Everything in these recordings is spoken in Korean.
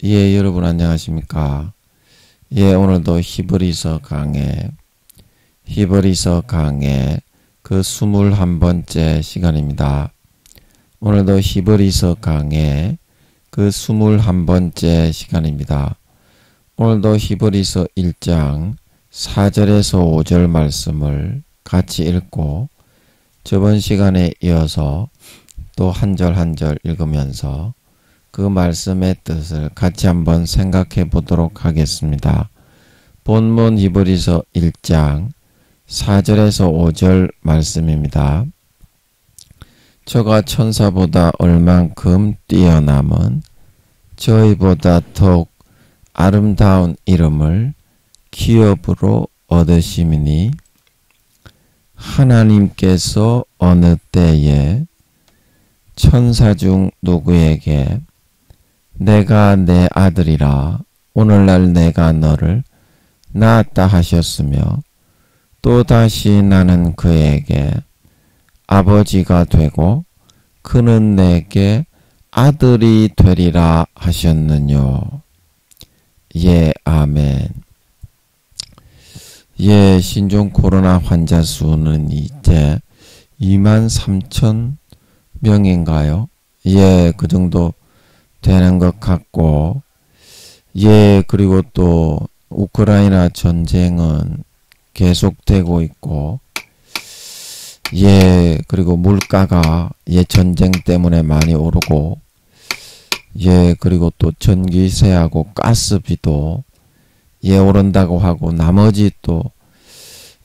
예, 여러분 안녕하십니까? 예, 오늘도 히브리서 강의 그 21번째 시간입니다. 오늘도 히브리서 강의 그 21번째 시간입니다. 오늘도 히브리서 1장 4절에서 5절 말씀을 같이 읽고 저번 시간에 이어서 또 한 절 한 절 읽으면서 그 말씀의 뜻을 같이 한번 생각해 보도록 하겠습니다. 본문 히브리서 1장 4절에서 5절 말씀입니다. 저가 천사보다 얼만큼 뛰어남은 저희보다 더욱 아름다운 이름을 기업으로 얻으심이니 하나님께서 어느 때에 천사 중 누구에게 내가 내 아들이라 오늘날 내가 너를 낳았다 하셨으며 또다시 나는 그에게 아버지가 되고 그는 내게 아들이 되리라 하셨느뇨. 예, 아멘. 예, 신종 코로나 환자 수는 이제 23,000명인가요? 예, 그 정도 되는 것 같고, 예, 그리고 또 우크라이나 전쟁은 계속되고 있고, 예, 그리고 물가가 전쟁 때문에 많이 오르고, 예, 그리고 또 전기세하고 가스비도 오른다고 하고, 나머지 또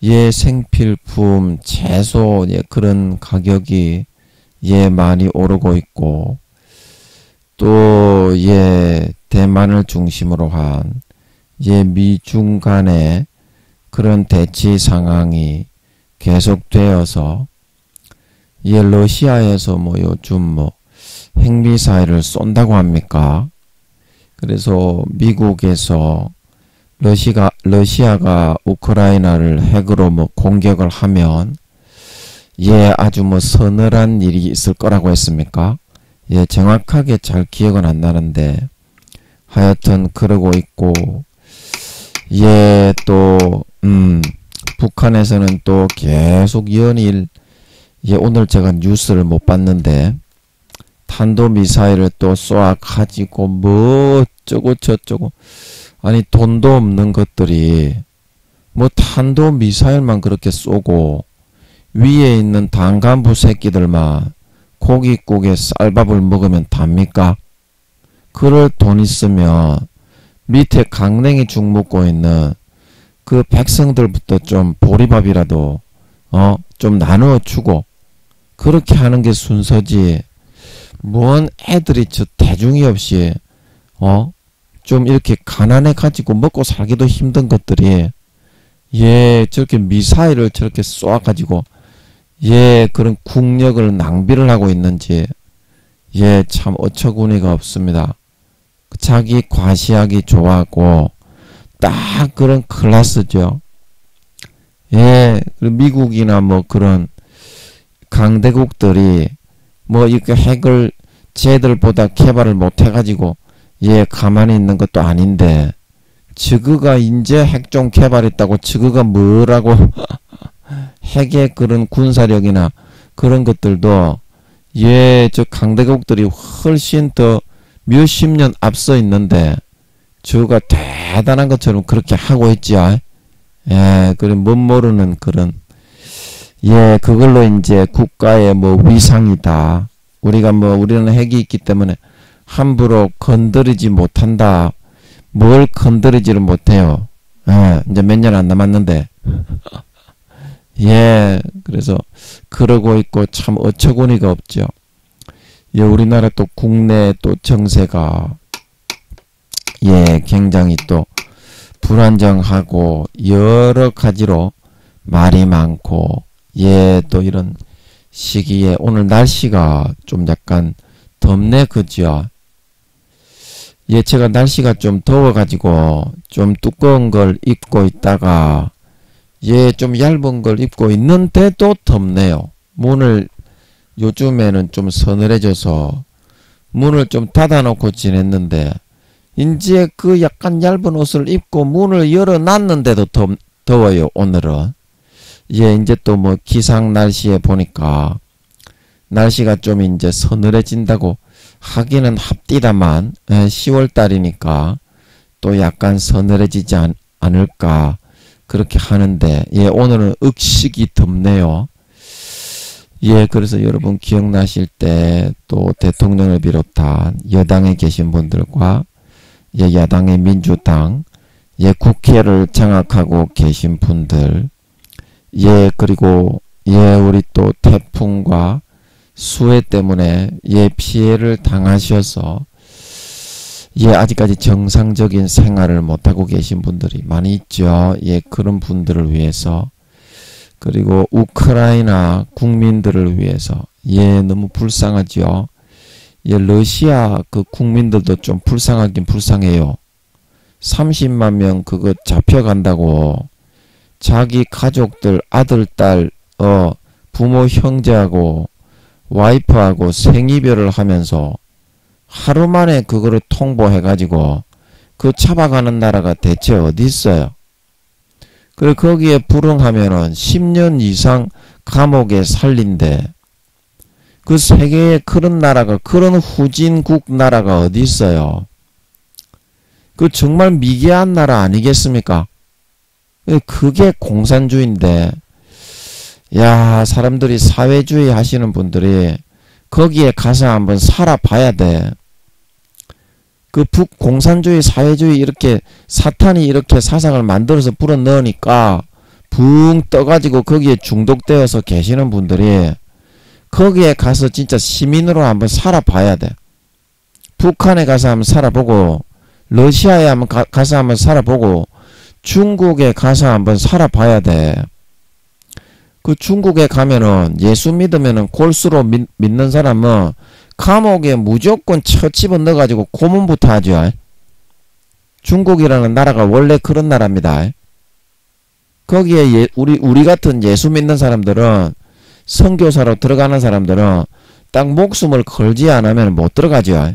생필품, 채소 그런 가격이 많이 오르고 있고, 또 대만을 중심으로 한 미중 간의 그런 대치 상황이 계속되어서 러시아에서 요즘 핵미사일을 쏜다고 합니까? 그래서 미국에서 러시아가 우크라이나를 핵으로 공격을 하면 아주 서늘한 일이 있을 거라고 했습니까? 정확하게 잘 기억은 안 나는데 하여튼 그러고 있고, 또 북한에서는 또 계속 연일 오늘 제가 뉴스를 못 봤는데 탄도미사일을 또 쏘아가지고 어쩌고 저쩌고, 아니 돈도 없는 것들이 탄도미사일만 그렇게 쏘고 위에 있는 당간부 새끼들만 고깃국에 쌀밥을 먹으면 답니까? 그럴 돈 있으면 밑에 강냉이 죽 먹고 있는 그 백성들부터 좀 보리밥이라도 좀 나누어 주고 그렇게 하는 게 순서지. 뭔 애들이 저 대중이 없이 좀 이렇게 가난해 가지고 먹고 살기도 힘든 것들이 저렇게 미사일을 저렇게 쏘아 가지고 그런 국력을 낭비를 하고 있는지 참 어처구니가 없습니다. 자기 과시하기 좋아하고 딱 그런 클래스죠. 미국이나 그런 강대국들이 이렇게 핵을 쟤들보다 개발을 못 해가지고 가만히 있는 것도 아닌데 저그가 이제 핵종 개발했다고 저그가 뭐라고 핵의 그런 군사력이나 그런 것들도 저 강대국들이 훨씬 더 몇십 년 앞서 있는데 저가 대단한 것처럼 그렇게 하고 있지요. 그런 못 모르는 그런 그걸로 이제 국가의 위상이다. 우리는 핵이 있기 때문에 함부로 건드리지 못한다. 뭘 건드리지를 못해요. 이제 몇 년 안 남았는데. 그래서 그러고 있고 참 어처구니가 없죠. 우리나라 또 국내 또 정세가 굉장히 또 불안정하고 여러 가지로 말이 많고 또 이런 시기에 오늘 날씨가 좀 약간 덥네, 그죠? 제가 날씨가 좀 더워가지고 좀 두꺼운 걸 입고 있다가 좀 얇은 걸 입고 있는데도 덥네요. 문을 요즘에는 좀 서늘해져서 문을 좀 닫아놓고 지냈는데 이제 그 약간 얇은 옷을 입고 문을 열어놨는데도 더워요, 오늘은. 예, 이제 또 뭐 기상 날씨에 보니까 날씨가 좀 이제 서늘해진다고 하기는 합디다만, 10월 달이니까 또 약간 서늘해지지 않을까 그렇게 하는데, 예, 오늘은 억식이 덥네요. 예, 그래서 여러분 기억나실 때 또 대통령을 비롯한 여당에 계신 분들과 예, 야당의 민주당, 예, 국회를 장악하고 계신 분들, 예, 그리고 예, 우리 또 태풍과 수해 때문에 예, 피해를 당하셔서 예, 아직까지 정상적인 생활을 못하고 계신 분들이 많이 있죠. 예, 그런 분들을 위해서, 그리고 우크라이나 국민들을 위해서, 예, 너무 불쌍하죠. 예, 러시아 그 국민들도 좀 불쌍하긴 불쌍해요. 30만 명 그거 잡혀간다고 자기 가족들, 아들, 딸, 부모, 형제하고 와이프하고 생이별을 하면서 하루 만에 그거를 통보해가지고 그 잡아가는 나라가 대체 어디 있어요? 그리고 거기에 불응하면은 10년 이상 감옥에 살린대. 그 세계에 그런 나라가, 그런 후진국 나라가 어디 있어요? 그 정말 미개한 나라 아니겠습니까? 그게 공산주의인데, 야, 사람들이 사회주의 하시는 분들이 거기에 가서 한번 살아봐야 돼. 그 북공산주의, 사회주의 이렇게 사탄이 이렇게 사상을 만들어서 불어 넣으니까 붕 떠가지고 거기에 중독되어서 계시는 분들이 거기에 가서 진짜 시민으로 한번 살아봐야 돼. 북한에 가서 한번 살아보고, 러시아에 한번 가서 한번 살아보고, 중국에 가서 한번 살아봐야 돼. 그 중국에 가면은 예수 믿으면은 골수로 믿는 사람은 감옥에 무조건 쳐집어 넣어가지고 고문부터 하죠. 중국이라는 나라가 원래 그런 나라입니다. 거기에 우리 같은 예수 믿는 사람들은, 선교사로 들어가는 사람들은 딱 목숨을 걸지 않으면 못 들어가죠.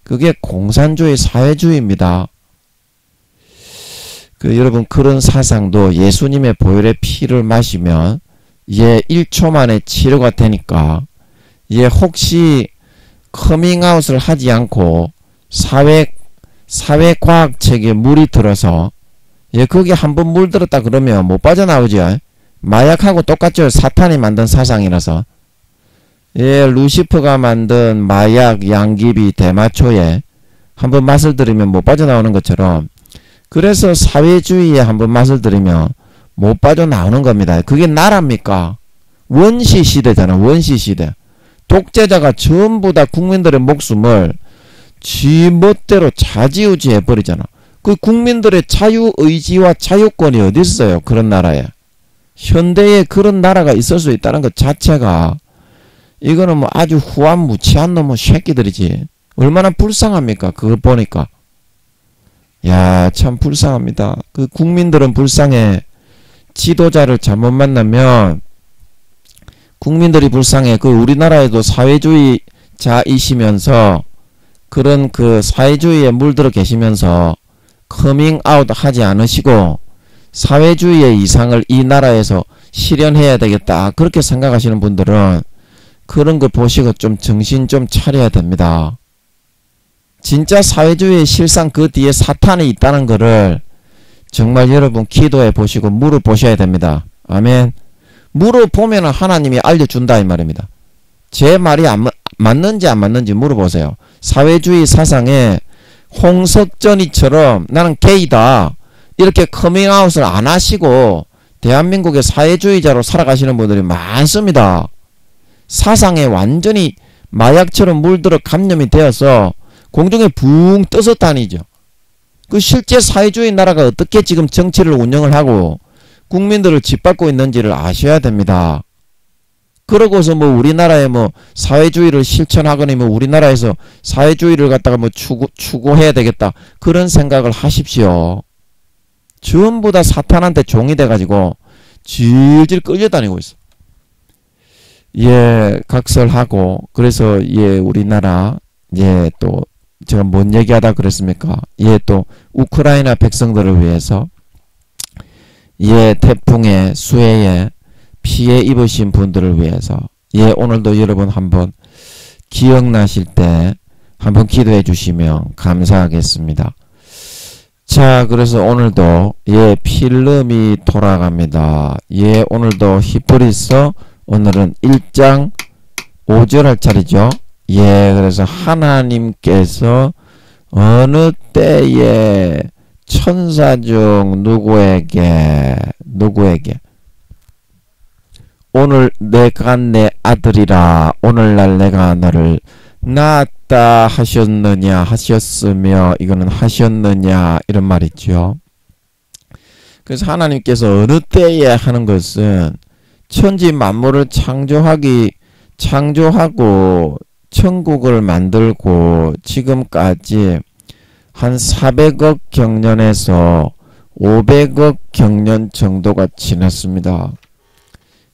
그게 공산주의, 사회주의입니다. 여러분, 그런 사상도 예수님의 보혈의 피를 마시면 예, 1초 만에 치료가 되니까, 예, 혹시 커밍아웃을 하지 않고 사회과학책에 물이 들어서, 예, 거기 한번 물들었다 그러면 못 빠져나오죠. 마약하고 똑같죠. 사탄이 만든 사상이라서. 예, 루시퍼가 만든 마약, 양귀비, 대마초에 한번 맛을 들이면 못 빠져나오는 것처럼, 그래서 사회주의에 한번 맛을 들이면 못 빠져나오는 겁니다. 그게 나라입니까? 원시시대잖아. 원시시대. 독재자가 전부 다 국민들의 목숨을 지 멋대로 좌지우지 해버리잖아. 그 국민들의 자유의지와 자유권이 어디 있어요? 그런 나라에. 현대에 그런 나라가 있을 수 있다는 것 자체가, 이거는 뭐 아주 후한무치한 놈의 새끼들이지. 얼마나 불쌍합니까? 그거 보니까. 야, 참 불쌍합니다. 그 국민들은 불쌍해. 지도자를 잘못 만나면 국민들이 불쌍해. 그 우리나라에도 사회주의자이시면서 그런 그 사회주의에 물들어 계시면서 커밍아웃 하지 않으시고 사회주의의 이상을 이 나라에서 실현해야 되겠다, 그렇게 생각하시는 분들은 그런 거 보시고 좀 정신 좀 차려야 됩니다. 진짜 사회주의의 실상 그 뒤에 사탄이 있다는 거를 정말 여러분 기도해 보시고 물어보셔야 됩니다. 아멘. 물어보면 하나님이 알려준다 이 말입니다. 제 말이 맞는지 안 맞는지 물어보세요. 사회주의 사상에 홍석전이처럼 나는 게이다 이렇게 커밍아웃을 안 하시고 대한민국의 사회주의자로 살아가시는 분들이 많습니다. 사상에 완전히 마약처럼 물들어 감염이 되어서 공중에 붕 떠서 다니죠. 그 실제 사회주의 나라가 어떻게 지금 정치를 운영을 하고 국민들을 짓밟고 있는지를 아셔야 됩니다. 그러고서 뭐 우리나라에 뭐 사회주의를 실천하거니 뭐 우리나라에서 사회주의를 갖다가 뭐 추구해야 되겠다, 그런 생각을 하십시오. 전부 다 사탄한테 종이 돼가지고 질질 끌려다니고 있어. 예, 각설하고, 그래서 예, 우리나라 예, 또 제가 뭔 얘기하다 그랬습니까? 예, 또 우크라이나 백성들을 위해서, 예, 태풍의 수해에 피해 입으신 분들을 위해서, 예, 오늘도 여러분 한번 기억나실 때 한번 기도해 주시면 감사하겠습니다. 자, 그래서 오늘도 예, 필름이 돌아갑니다. 예, 오늘도 히브리서 오늘은 1장 5절 할 차례죠. 예, 그래서 하나님께서 어느 때에 천사 중 누구에게 오늘 내가 내 아들이라 오늘날 내가 너를 낳았다 하셨느냐 하셨으며, 이거는 하셨느냐 이런 말이죠. 그래서 하나님께서 어느 때에 하는 것은 천지 만물을 창조하고 천국을 만들고 지금까지 한 400억 경년에서 500억 경년 정도가 지났습니다.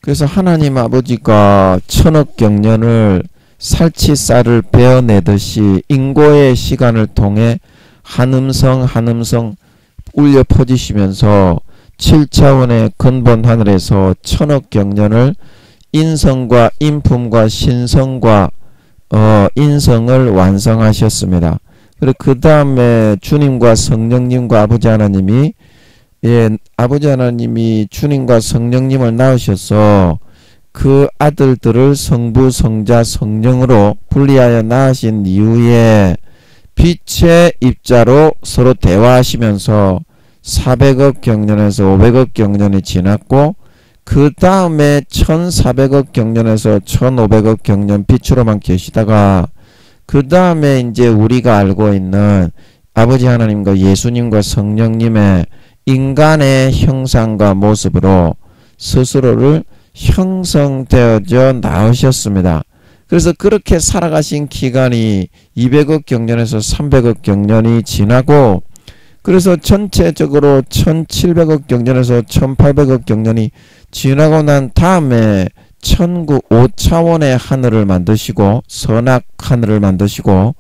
그래서 하나님 아버지가 1000억 경년을 살치살을 베어내듯이 인고의 시간을 통해 한음성 울려 퍼지시면서 7차원의 근본 하늘에서 1000억 경년을 인성과 인품과 신성과 인성을 완성하셨습니다. 그리고 그 다음에 주님과 성령님과 아버지 하나님이, 예, 아버지 하나님이 주님과 성령님을 낳으셔서 그 아들들을 성부, 성자, 성령으로 분리하여 낳으신 이후에 빛의 입자로 서로 대화하시면서 400억 경년에서 500억 경년이 지났고, 그 다음에 1400억 경년에서 1500억 경년 빛으로만 계시다가, 그 다음에 이제 우리가 알고 있는 아버지 하나님과 예수님과 성령님의 인간의 형상과 모습으로 스스로를 형성되어져 나오셨습니다. 그래서 그렇게 살아가신 기간이 200억 경년에서 300억 경년이 지나고, 그래서 전체적으로 1700억 경년에서 1800억 경년이 지나고 난 다음에 천국 5차원의 하늘을 만드시고, 선악 하늘을 만드시고,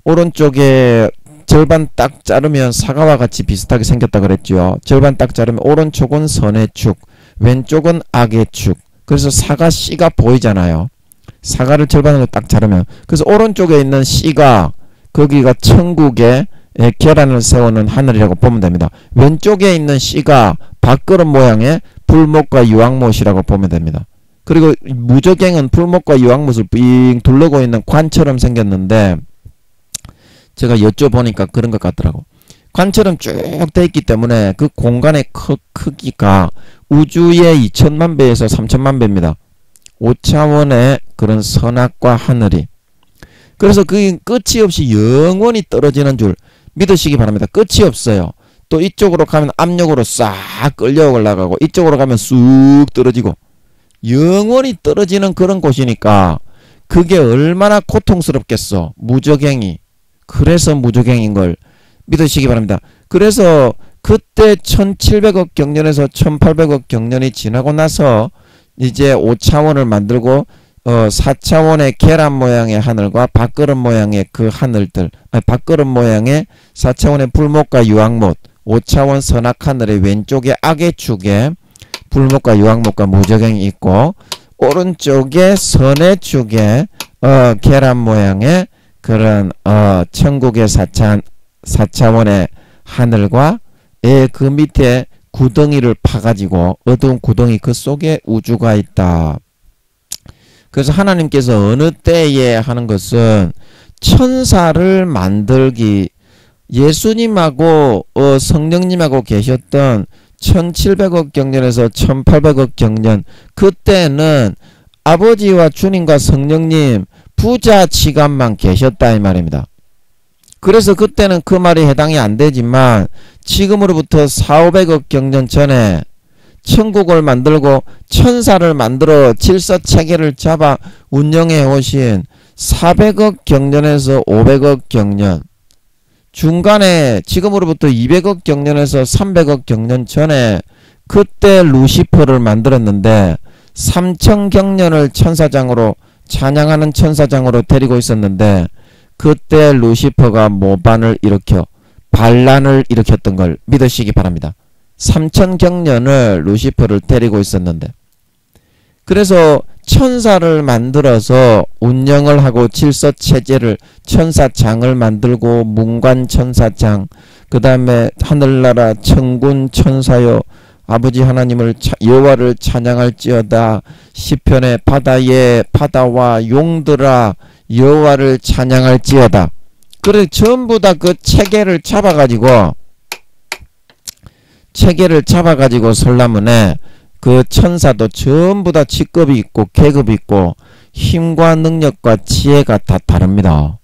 오른쪽에 절반 딱 자르면 사과와 같이 비슷하게 생겼다 그랬죠. 절반 딱 자르면 오른쪽은 선의 축, 왼쪽은 악의 축. 그래서 사과 씨가 보이잖아요. 사과를 절반으로 딱 자르면, 그래서 오른쪽에 있는 씨가 거기가 천국에 계란을 세우는 하늘이라고 보면 됩니다. 왼쪽에 있는 씨가 밥그릇 모양의 불목과 유황못이라고 보면 됩니다. 그리고 무저갱은 불목과 유황못을 빙 둘러고 있는 관처럼 생겼는데, 제가 여쭤보니까 그런 것 같더라고. 관처럼 쭉 돼 있기 때문에 그 공간의 크기가 우주의 2000만 배에서 3000만 배입니다. 5차원의 그런 선악과 하늘이. 그래서 그게 끝이 없이 영원히 떨어지는 줄 믿으시기 바랍니다. 끝이 없어요. 또 이쪽으로 가면 압력으로 싹 끌려 올라가고, 이쪽으로 가면 쑥 떨어지고, 영원히 떨어지는 그런 곳이니까 그게 얼마나 고통스럽겠어, 무저갱이. 그래서 무저갱인 걸 믿으시기 바랍니다. 그래서 그때 1700억 경년에서 1800억 경년이 지나고 나서 이제 5차원을 만들고 4차원의 계란 모양의 하늘과 밥그릇 모양의 그 하늘들, 밥그릇 모양의 4차원의 불목과 유황못, 5차원 선악 하늘의 왼쪽에 악의 축에 불목과 유황목과 무저갱이 있고, 오른쪽에 선의 축에 계란 모양의 그런 천국의 4차원의 하늘과 그 밑에 구덩이를 파가지고 어두운 구덩이 그 속에 우주가 있다. 그래서 하나님께서 어느 때에 하는 것은 천사를 만들기, 예수님하고 성령님하고 계셨던 1700억 경년에서 1800억 경년, 그때는 아버지와 주님과 성령님 부자 지간만 계셨다 이 말입니다. 그래서 그때는 그 말이 해당이 안 되지만, 지금으로부터 4,500억 경년 전에 천국을 만들고 천사를 만들어 질서체계를 잡아 운영해 오신 400억 경년에서 500억 경년, 중간에 지금으로부터 200억 경년에서 300억 경년 전에 그때 루시퍼를 만들었는데, 3000경년을 천사장으로 찬양하는 천사장으로 데리고 있었는데, 그때 루시퍼가 모반을 일으켜 반란을 일으켰던 걸 믿으시기 바랍니다. 삼천경년을 루시퍼를 때리고 있었는데, 그래서 천사를 만들어서 운영을 하고 질서체제를, 천사장을 만들고 문관천사장, 그 다음에 하늘나라 천군 천사여 아버지 하나님을 여호와를 찬양할지어다, 시편의 바다에 바다와 용들아 여호와를 찬양할지어다. 그래 전부 다 그 체계를 잡아가지고 설라문에 그 천사도 전부 다 직급이 있고 계급이 있고 힘과 능력과 지혜가 다 다릅니다.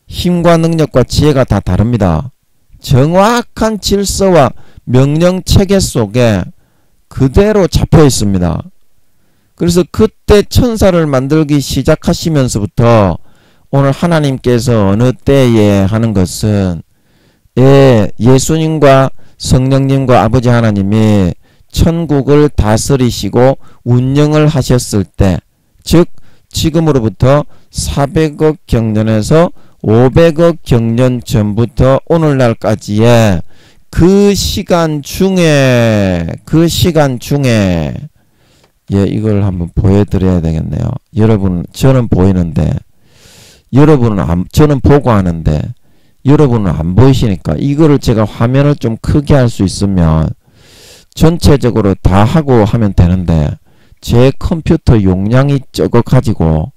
힘과 능력과 지혜가 다 다릅니다. 정확한 질서와 명령 체계 속에 그대로 잡혀 있습니다. 그래서 그때 천사를 만들기 시작하시면서부터 오늘 하나님께서 어느 때에 하는 것은 예수님과 성령님과 아버지 하나님이 천국을 다스리시고 운영을 하셨을 때, 즉 지금으로부터 400억 경년에서 500억 경년 전부터 오늘날까지의 그 시간 중에 이걸 한번 보여드려야 되겠네요. 여러분, 저는 보이는데 저는 보고 하는데 여러분은 안 보이시니까 이거를 제가 화면을 좀 크게 할 수 있으면 전체적으로 다 하고 하면 되는데, 제 컴퓨터 용량이 적어가지고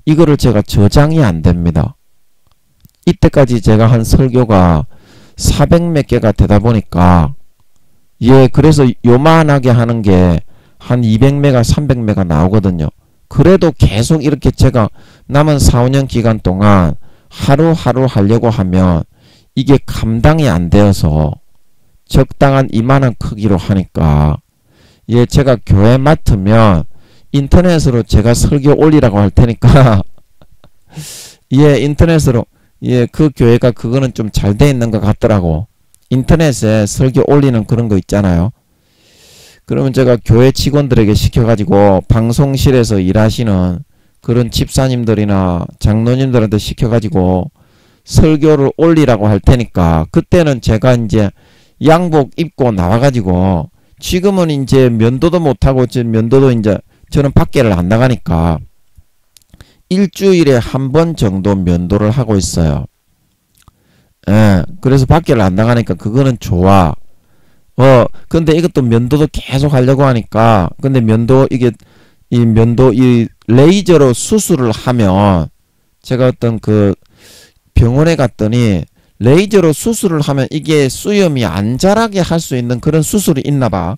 이거를 제가 저장이 안 됩니다. 이때까지 제가 한 설교가 400몇 개가 되다 보니까 그래서 요만하게 하는 게 한 200메가 300메가 나오거든요. 그래도 계속 이렇게 제가 남은 4, 5년 기간 동안 하루하루 하려고 하면 이게 감당이 안 되어서 적당한 이만한 크기로 하니까 제가 교회 맡으면 인터넷으로 제가 설교 올리라고 할 테니까 인터넷으로 그 교회가 그거는 좀 잘 돼 있는 것 같더라고. 인터넷에 설교 올리는 그런 거 있잖아요. 그러면 제가 교회 직원들에게 시켜가지고 방송실에서 일하시는 그런 집사님들이나 장로님들한테 시켜가지고 설교를 올리라고 할 테니까, 그때는 제가 이제 양복 입고 나와가지고, 지금은 이제 면도도 못하고, 면도도 이제 저는 밖에를 안 나가니까 일주일에 한 번 정도 면도를 하고 있어요. 그래서 밖에를 안 나가니까 그거는 좋아. 근데 이것도 면도도 계속 하려고 하니까, 근데 이 레이저로 수술을 하면, 제가 어떤 그 병원에 갔더니 레이저로 수술을 하면 이게 수염이 안 자라게 할 수 있는 그런 수술이 있나 봐.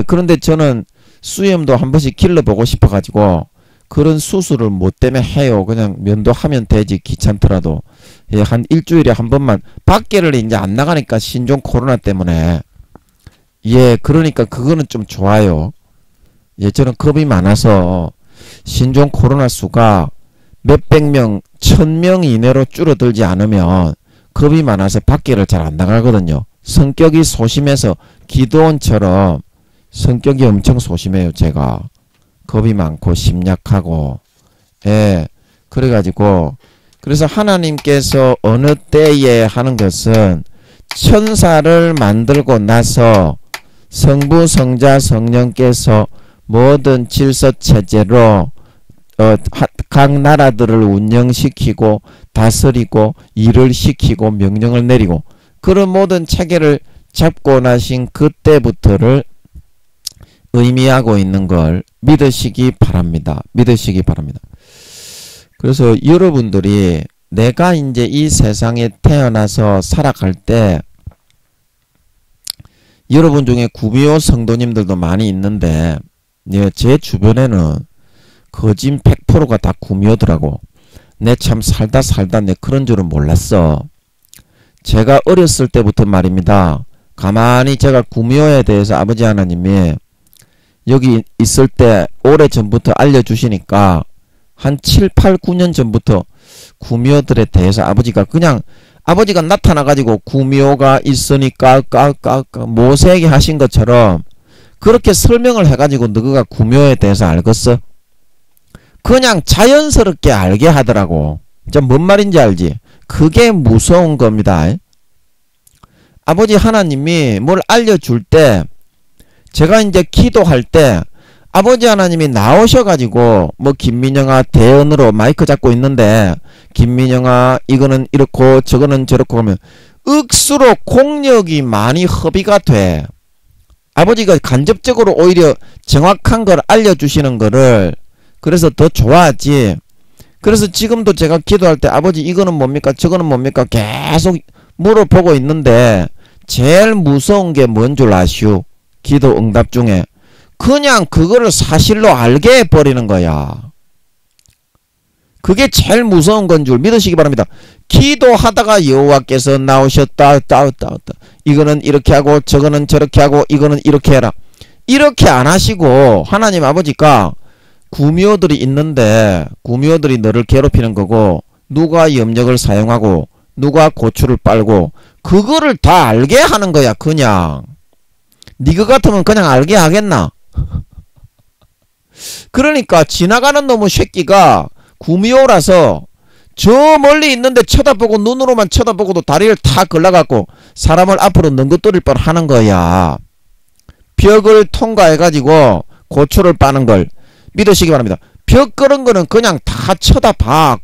그런데 저는 수염도 한 번씩 길러보고 싶어가지고 그런 수술을 뭐 때문에 해요. 그냥 면도하면 되지, 귀찮더라도. 한 일주일에 한 번만, 밖에를 이제 안 나가니까 신종 코로나 때문에. 그러니까 그거는 좀 좋아요. 저는 겁이 많아서 신종 코로나 수가 몇백 명, 1000명 이내로 줄어들지 않으면 겁이 많아서 밖에를 잘 안 나가거든요. 성격이 소심해서 기도원처럼 성격이 엄청 소심해요. 제가 겁이 많고 심약하고. 그래가지고, 그래서 하나님께서 어느 때에 하는 것은 천사를 만들고 나서 성부 성자 성령께서 모든 질서체제로 각 나라들을 운영시키고 다스리고 일을 시키고 명령을 내리고, 그런 모든 체계를 잡고 나신 그때부터를 의미하고 있는 걸 믿으시기 바랍니다. 믿으시기 바랍니다. 그래서 여러분들이 내가 이제 이 세상에 태어나서 살아갈 때, 여러분 중에 구미호 성도님들도 많이 있는데, 제 주변에는 거진 100%가 다 구미호더라고. 내 참 살다 내 그런 줄은 몰랐어. 제가 어렸을 때부터 말입니다. 가만히 제가 구미호에 대해서 아버지 하나님이 여기 있을 때 오래전부터 알려주시니까 한 7, 8, 9년 전부터 구미호들에 대해서 아버지가 나타나가지고 구미호가 있으니까 모세에게 하신 것처럼 그렇게 설명을 해가지고 너가 구미호에 대해서 알겠어? 그냥 자연스럽게 알게 하더라고. 뭔 말인지 알지? 그게 무서운 겁니다. 아버지 하나님이 뭘 알려줄 때, 제가 이제 기도할 때 아버지 하나님이 나오셔가지고 뭐 김민영아 대언으로 마이크 잡고 있는데 김민영아 이거는 이렇고 저거는 저렇고 하면 억수로 공력이 많이 허비가 돼. 아버지가 간접적으로 오히려 정확한 걸 알려주시는 거를 그래서 더 좋아하지. 그래서 지금도 제가 기도할 때 아버지 이거는 뭡니까 저거는 뭡니까 계속 물어보고 있는데 제일 무서운 게 뭔 줄 아시오? 기도 응답 중에 그냥 그거를 사실로 알게 해버리는 거야. 그게 제일 무서운 건 줄 믿으시기 바랍니다. 기도하다가 여호와께서 나오셨다. 이거는 이렇게 하고 저거는 저렇게 하고 이거는 이렇게 해라. 이렇게 안 하시고 하나님 아버지가 구미호들이 있는데 구미호들이 너를 괴롭히는 거고 누가 염력을 사용하고 누가 고추를 빨고 그거를 다 알게 하는 거야. 그냥 니그 같으면 그냥 알게 하겠나? 그러니까 지나가는 놈의 새끼가 구미호라서 저 멀리 있는데 쳐다보고 눈으로만 쳐다보고도 다리를 탁 걸러갖고 사람을 앞으로 능긋거릴 뻔 하는 거야. 벽을 통과해가지고 고추를 빠는 걸 믿으시기 바랍니다. 벽 그런 거는 그냥 다 쳐다봐.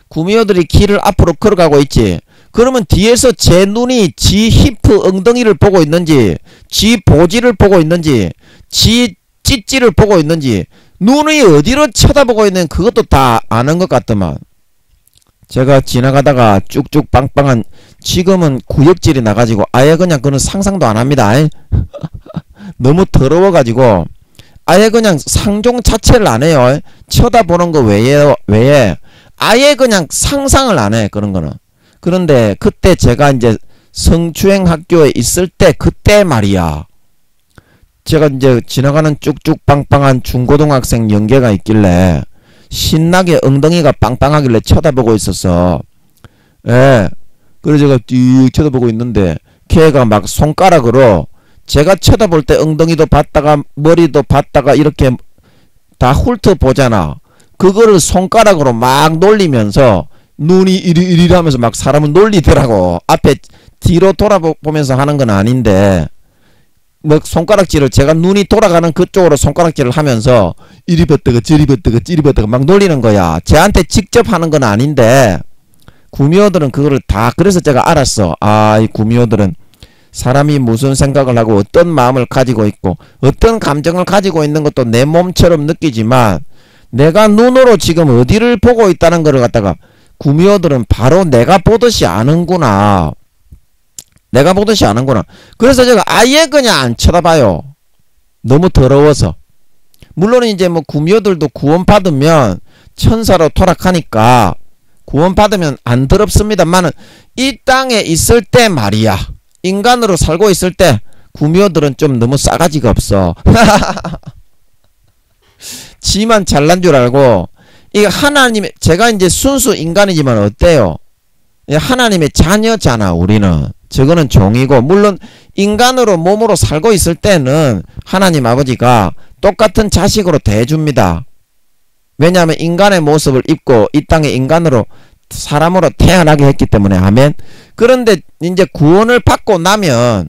구미호들이 길을 앞으로 걸어가고 있지. 그러면 뒤에서 제 눈이 지 히프 엉덩이를 보고 있는지 지 보지를 보고 있는지 지 찌찌를 보고 있는지 눈이 어디로 쳐다보고 있는 그것도 다 아는 것 같더만. 제가 지나가다가 쭉쭉 빵빵한 지금은 구역질이 나가지고 아예 그냥 그는 상상도 안 합니다. 너무 더러워가지고 아예 그냥 상종 자체를 안 해요. 쳐다보는 거 외에 아예 그냥 상상을 안 해. 그런 거는. 그런데 그때 제가 이제 성추행 학교에 있을 때 그때 말이야. 제가 이제 지나가는 쭉쭉 빵빵한 중고등학생 연계가 있길래 신나게 엉덩이가 빵빵하길래 쳐다보고 있었어. 예. 그래서 제가 쭉 쳐다보고 있는데 걔가 막 손가락으로 제가 쳐다볼 때 엉덩이도 봤다가 머리도 봤다가 이렇게 다 훑어보잖아. 그거를 손가락으로 막 놀리면서 눈이 이리 하면서 막 사람을 놀리더라고. 앞에 뒤로 돌아보면서 하는 건 아닌데 뭐 손가락질을 제가 눈이 돌아가는 그쪽으로 손가락질을 하면서 이리 버뜨가 저리 버뜨가 찌리 버뜨가 막 놀리는 거야. 쟤한테 직접 하는 건 아닌데 구미호들은 그거를 다 그래서 제가 알았어. 아, 이 구미호들은 사람이 무슨 생각을 하고 어떤 마음을 가지고 있고 어떤 감정을 가지고 있는 것도 내 몸처럼 느끼지만 내가 눈으로 지금 어디를 보고 있다는 걸 갖다가 구미호들은 바로 내가 보듯이 아는구나. 내가 보듯이 아는구나. 그래서 제가 아예 그냥 안 쳐다봐요. 너무 더러워서. 물론 이제 뭐 구미호들도 구원받으면 천사로 토락하니까 구원받으면 안 더럽습니다만은 이 땅에 있을 때 말이야. 인간으로 살고 있을 때 구미호들은 좀 너무 싸가지가 없어. 지만 잘난 줄 알고 이게 하나님의 제가 이제 순수 인간이지만 어때요? 하나님의 자녀잖아. 우리는 저거는 종이고 물론 인간으로 몸으로 살고 있을 때는 하나님 아버지가 똑같은 자식으로 대해줍니다. 왜냐하면 인간의 모습을 입고 이 땅에 인간으로 사람으로 태어나게 했기 때문에. 아멘. 그런데 이제 구원을 받고 나면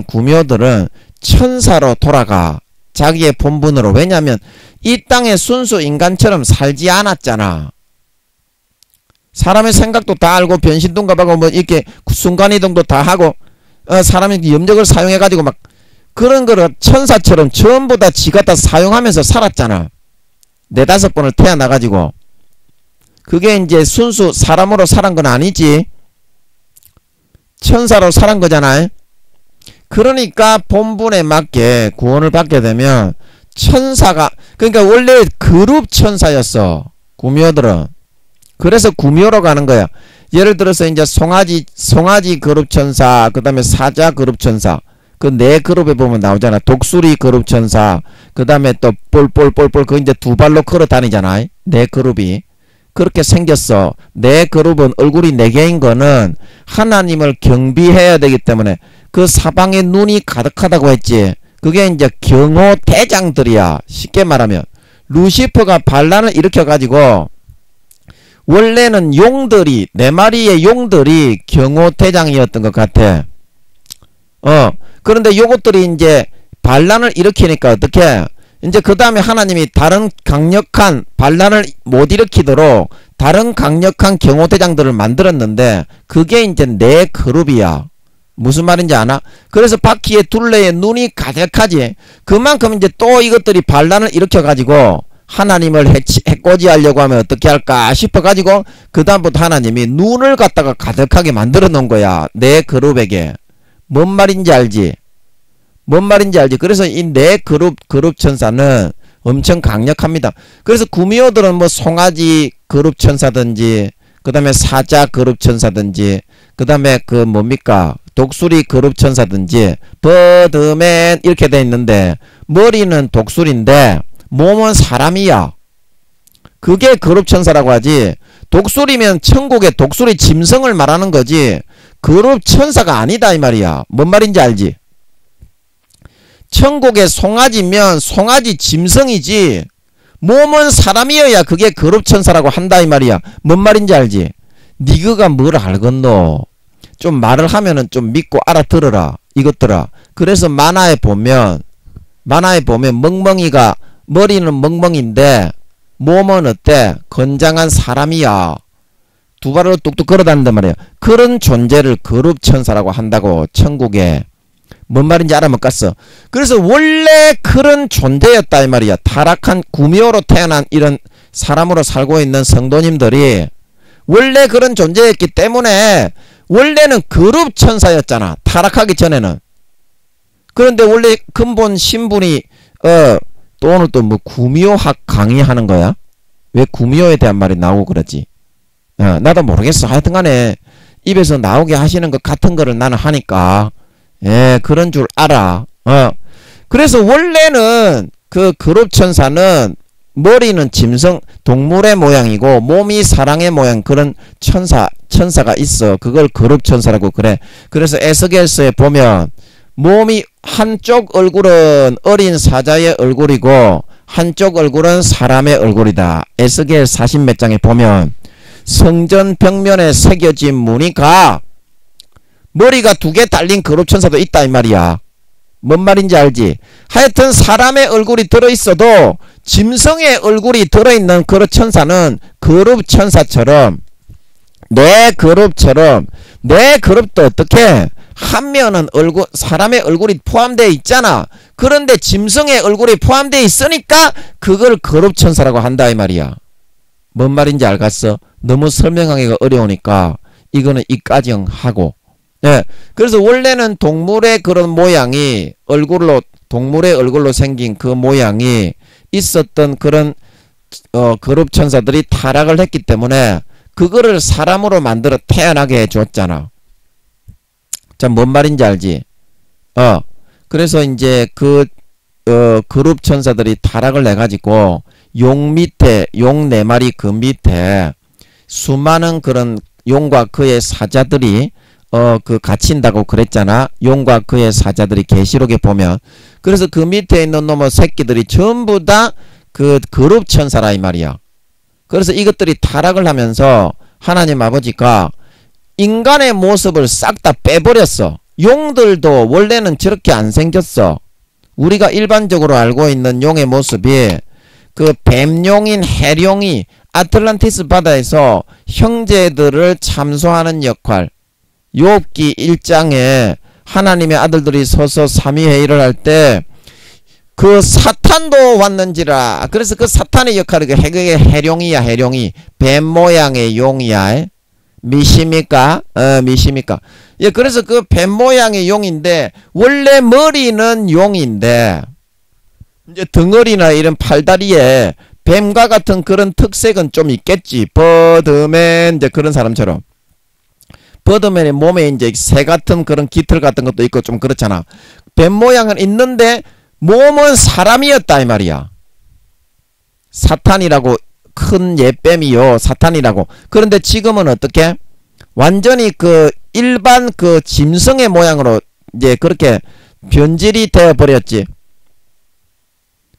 구미호들은 천사로 돌아가. 자기의 본분으로. 왜냐하면 이 땅에 순수 인간처럼 살지 않았잖아. 사람의 생각도 다 알고 변신동갑하고 뭐 이렇게 순간이동도 다 하고 사람이 염력을 사용해가지고 막 그런 거를 천사처럼 전부 다 지가 다 사용하면서 살았잖아. 4-5번을 태어나가지고. 그게 이제 순수 사람으로 살은 건 아니지. 천사로 살은 거잖아. 그러니까 본분에 맞게 구원을 받게 되면 천사가 그러니까 원래 그룹 천사였어. 구미호들은. 그래서 구미호로 가는 거야. 예를 들어서 이제 송아지 그룹 천사, 그 다음에 사자 그룹 천사. 그 4그룹에 보면 나오잖아. 독수리 그룹 천사. 그 다음에 또 볼볼볼볼 그 이제 2발로 걸어 다니잖아. 4그룹이. 그렇게 생겼어. 4그룹은 얼굴이 4개인 거는 하나님을 경비해야 되기 때문에 그 사방에 눈이 가득하다고 했지. 그게 이제 경호 대장들이야. 쉽게 말하면 루시퍼가 반란을 일으켜가지고 원래는 용들이 4마리의 용들이 경호 대장이었던 것 같아. 그런데 요것들이 이제 반란을 일으키니까 어떻게? 이제 그 다음에 하나님이 다른 강력한 반란을 못 일으키도록 다른 강력한 경호대장들을 만들었는데 그게 이제 4그룹이야. 무슨 말인지 아나? 그래서 바퀴의 둘레에 눈이 가득하지. 그만큼 이제 또 이것들이 반란을 일으켜가지고 하나님을 해코지하려고 하면 어떻게 할까 싶어가지고 그 다음부터 하나님이 눈을 갖다가 가득하게 만들어 놓은 거야. 4그룹에게. 뭔 말인지 알지? 뭔 말인지 알지? 그래서 이 4그룹 천사는 엄청 강력합니다. 그래서 구미호들은 뭐 송아지 그룹 천사든지 그 다음에 사자 그룹 천사든지 그 다음에 그 뭡니까 독수리 그룹 천사든지 버드맨 이렇게 돼 있는데 머리는 독수리인데 몸은 사람이야. 그게 그룹 천사라고 하지. 독수리면 천국의 독수리 짐승을 말하는 거지 그룹 천사가 아니다 이 말이야. 뭔 말인지 알지? 천국의 송아지면 송아지 짐승이지 몸은 사람이어야 그게 그룹 천사라고 한다 이 말이야. 뭔 말인지 알지? 니그가 뭘 알겠노? 좀 말을 하면은 좀 믿고 알아들어라 이것들아. 그래서 만화에 보면 멍멍이가 머리는 멍멍인데 몸은 어때? 건장한 사람이야. 두 발로 뚝뚝 걸어다닌단 말이야. 그런 존재를 그룹 천사라고 한다고 천국에. 뭔 말인지 알아먹겠어. 그래서 원래 그런 존재였다 이 말이야. 타락한 구미호로 태어난 이런 사람으로 살고 있는 성도님들이 원래 그런 존재였기 때문에 원래는 그룹 천사였잖아. 타락하기 전에는. 그런데 원래 근본 신분이 또 오늘 또 뭐 구미호학 강의하는 거야? 왜 구미호에 대한 말이 나오고 그러지? 나도 모르겠어. 하여튼간에 입에서 나오게 하시는 것 같은 거를 나는 하니까 그런 줄 알아. 그래서 원래는 그 그룹 천사는 머리는 짐승 동물의 모양이고 몸이 사랑의 모양 그런 천사가 있어. 그걸 그룹 천사라고 그래. 그래서 에스겔서에 보면 몸이 한쪽 얼굴은 어린 사자의 얼굴이고 한쪽 얼굴은 사람의 얼굴이다. 에스겔 40몇 장에 보면 성전 벽면에 새겨진 무늬가 머리가 2개 달린 그룹 천사도 있다 이 말이야. 뭔 말인지 알지? 하여튼 사람의 얼굴이 들어있어도 짐승의 얼굴이 들어있는 그룹 천사는 그룹 천사처럼 내 그룹처럼 내 그룹도 어떻게 한 면은 얼굴 사람의 얼굴이 포함되어 있잖아. 그런데 짐승의 얼굴이 포함되어 있으니까 그걸 그룹 천사라고 한다 이 말이야. 뭔 말인지 알겠어? 너무 설명하기가 어려우니까 이거는 이까지 하고. 그래서 원래는 동물의 그런 모양이 동물의 얼굴로 생긴 그 모양이 있었던 그런 그룹 천사들이 타락을 했기 때문에 그거를 사람으로 만들어 태어나게 해줬잖아. 자, 뭔 말인지 알지? 그래서 이제 그룹 천사들이 타락을 해가지고 용 4마리 그 밑에 수많은 그런 용과 그의 사자들이 갇힌다고 그랬잖아. 용과 그의 사자들이 계시록에 보면. 그래서 그 밑에 있는 놈의 새끼들이 전부 다 그 그룹 천사라 이 말이야. 그래서 이것들이 타락을 하면서 하나님 아버지가 인간의 모습을 싹 다 빼버렸어. 용들도 원래는 저렇게 안 생겼어. 우리가 일반적으로 알고 있는 용의 모습이 그 뱀용인 해룡이 아틀란티스 바다에서 형제들을 참소하는 역할. 욥기 1장에 하나님의 아들들이 서서 삼위회의를 할 때 그 사탄도 왔는지라. 그래서 그 사탄의 역할이 그게 해룡이야. 해룡이 뱀 모양의 용이야. 미십니까? 미십니까? 예, 그래서 그 뱀 모양의 용인데 원래 머리는 용인데 이제 덩어리나 이런 팔다리에 뱀과 같은 그런 특색은 좀 있겠지. 버드맨 이제 그런 사람처럼. 버드맨의 몸에 이제 새 같은 그런 깃털 같은 것도 있고 좀 그렇잖아. 뱀 모양은 있는데 몸은 사람이었다 이 말이야. 사탄이라고 큰 예뱀이요. 사탄이라고. 그런데 지금은 어떻게? 완전히 그 일반 그 짐승의 모양으로 이제 그렇게 변질이 되어버렸지.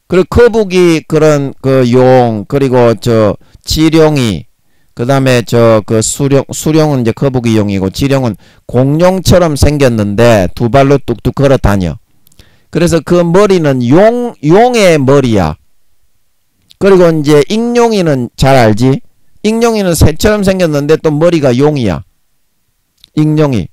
그리고 거북이 그런 그 용, 그리고 저 지룡이, 그 다음에 저 그 수룡은 이제 거북이 용이고 지룡은 공룡처럼 생겼는데 두 발로 뚝뚝 걸어 다녀. 그래서 그 머리는 용의 머리야. 그리고 이제 익룡이는 잘 알지? 익룡이는 새처럼 생겼는데 또 머리가 용이야. 익룡이.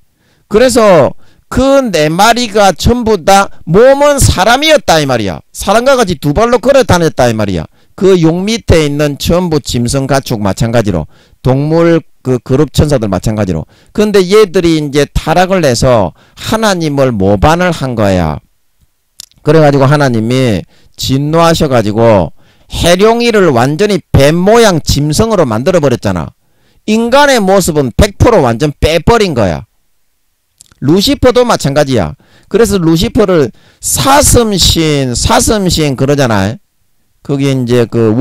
그래서 그 네 마리가 전부 다 몸은 사람이었다 이 말이야. 사람과 같이 두 발로 걸어 다녔다 이 말이야. 그 용 밑에 있는 전부 짐승 가축 마찬가지로, 동물 그 그룹 천사들 마찬가지로. 근데 얘들이 이제 타락을 해서 하나님을 모반을 한 거야. 그래가지고 하나님이 진노하셔가지고 해룡이를 완전히 뱀 모양 짐승으로 만들어 버렸잖아. 인간의 모습은 100% 완전 빼버린 거야. 루시퍼도 마찬가지야. 그래서 루시퍼를 사슴신 그러잖아. 거기 이제 그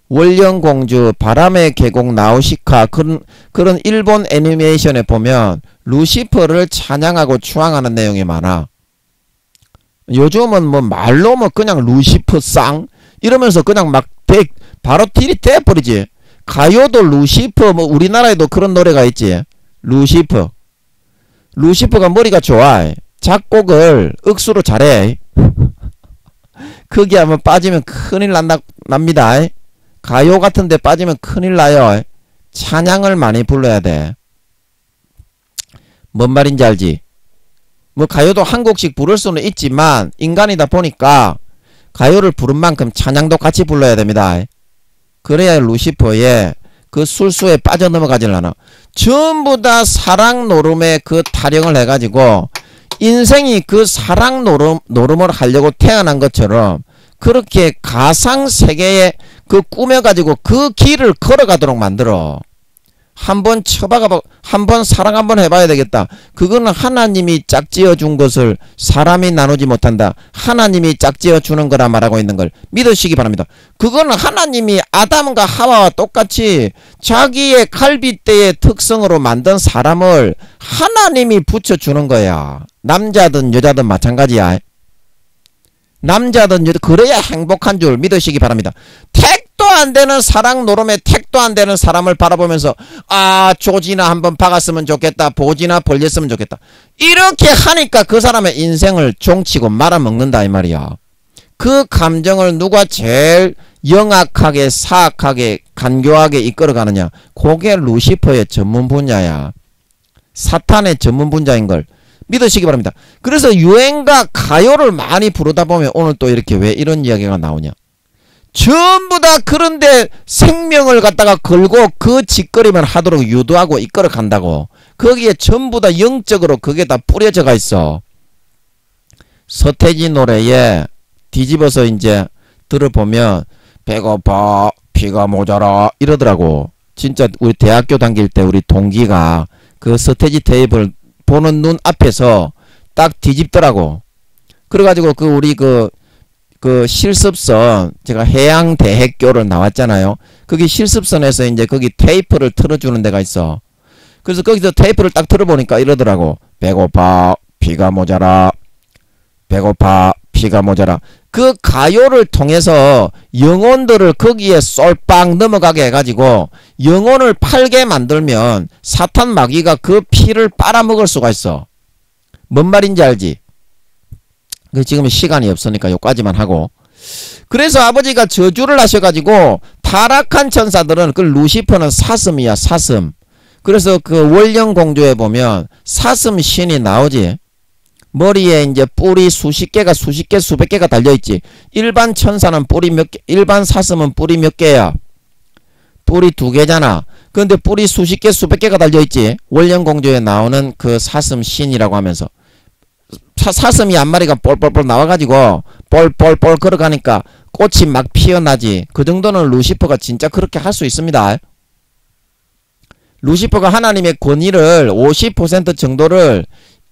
월령공주, 바람의 계곡 나우시카, 그런 일본 애니메이션에 보면 루시퍼를 찬양하고 추앙하는 내용이 많아. 요즘은 뭐 말로 뭐 그냥 루시퍼 쌍 이러면서 그냥 막 바로 딜이 떼버리지. 가요도 루시퍼, 뭐 우리나라에도 그런 노래가 있지. 루시퍼가 머리가 좋아. 작곡을 억수로 잘해. 거기 한번 빠지면 큰일 납니다. 가요 같은 데 빠지면 큰일 나요. 찬양을 많이 불러야 돼. 뭔 말인지 알지? 뭐 가요도 한 곡씩 부를 수는 있지만 인간이다 보니까 가요를 부른 만큼 찬양도 같이 불러야 됩니다. 그래야 루시퍼의 그 술수에 빠져넘어가질 않아. 전부 다 사랑 노름에 그 타령을 해가지고 인생이 그 사랑 노름을 하려고 태어난 것처럼 그렇게 가상세계에 그 꾸며가지고 그 길을 걸어가도록 만들어. 한번 한번 사랑 한번 해봐야 되겠다. 그거는 하나님이 짝지어 준 것을 사람이 나누지 못한다. 하나님이 짝지어 주는 거라 말하고 있는 걸 믿으시기 바랍니다. 그거는 하나님이 아담과 하와와 똑같이 자기의 갈빗대의 특성으로 만든 사람을 하나님이 붙여주는 거야. 남자든 여자든 마찬가지야. 남자든 여자, 그래야 행복한 줄 믿으시기 바랍니다. 택도 안 되는 사랑 노름에 택도 안 되는 사람을 바라보면서 조지나 한번 박았으면 좋겠다, 보지나 벌렸으면 좋겠다, 이렇게 하니까 그 사람의 인생을 종치고 말아먹는다 이 말이야. 그 감정을 누가 제일 영악하게 사악하게 간교하게 이끌어가느냐, 그게 루시퍼의 전문 분야야. 사탄의 전문 분야인걸 믿으시기 바랍니다. 그래서 유행가 가요를 많이 부르다 보면 오늘 또 이렇게 왜 이런 이야기가 나오냐, 전부 다 그런데 생명을 갖다가 걸고 그 짓거리만 하도록 유도하고 이끌어 간다고. 거기에 전부 다 영적으로 그게 다 뿌려져가 있어. 서태지 노래에 뒤집어서 이제 들어보면 배고파 피가 모자라 이러더라고. 진짜 우리 대학교 다닐 때 우리 동기가 그 서태지 테이프를 보는 눈 앞에서 딱 뒤집더라고. 그래가지고 우리 그 실습선, 제가 해양대학교를 나왔잖아요. 거기 실습선에서 이제 거기 테이프를 틀어주는 데가 있어. 그래서 거기서 테이프를 딱 틀어보니까 이러더라고. 배고파 피가 모자라, 배고파 피가 모자라. 그 가요를 통해서 영혼들을 거기에 쏠빵 넘어가게 해가지고 영혼을 팔게 만들면 사탄 마귀가 그 피를 빨아먹을 수가 있어. 뭔 말인지 알지? 지금 시간이 없으니까 여기까지만 하고. 그래서 아버지가 저주를 하셔가지고 타락한 천사들은 그 루시퍼는 사슴이야, 사슴. 그래서 그 월령공주에 보면 사슴 신이 나오지. 머리에 이제 뿔이 수십 개, 수백 개가 달려있지. 일반 천사는 뿔이 몇 개, 일반 사슴은 뿔이 몇 개야? 뿔이 2개잖아. 그런데 뿔이 수십 개, 수백 개가 달려있지. 월령공주에 나오는 그 사슴 신이라고 하면서. 사슴이 한 마리가 뻘뻘뻘 나와가지고 뻘뻘뻘 걸어가니까 꽃이 막 피어나지. 그 정도는 루시퍼가 진짜 그렇게 할 수 있습니다. 루시퍼가 하나님의 권위를 50% 정도를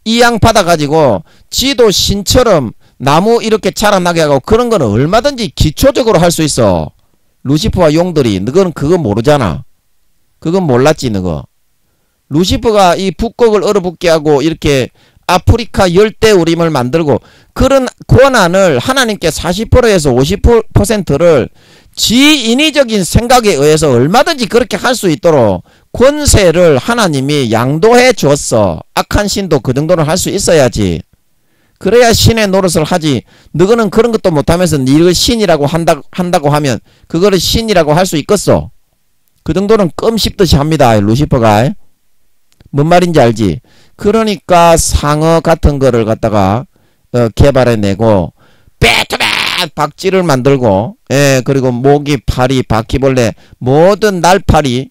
이양받아가지고 지도 신처럼 나무 이렇게 자라나게 하고 그런 거는 얼마든지 기초적으로 할 수 있어. 루시퍼와 용들이. 너는 그거 모르잖아. 그건 몰랐지 너거. 루시퍼가 이 북극을 얼어붙게 하고 이렇게 아프리카 열대우림을 만들고 그런 권한을 하나님께 40%에서 50%를 지 인위적인 생각에 의해서 얼마든지 그렇게 할 수 있도록 권세를 하나님이 양도해 줬어. 악한 신도 그 정도는 할 수 있어야지. 그래야 신의 노릇을 하지. 너는 그런 것도 못하면서 네가 신이라고 한다고 하면 그거를 신이라고 할 수 있겠어? 그 정도는 껌 씹듯이 합니다. 루시퍼가. 뭔 말인지 알지? 그러니까 상어 같은 거를 갖다가 개발해내고 배트맨 박쥐를 만들고 그리고 모기, 파리, 바퀴벌레 모든 날파리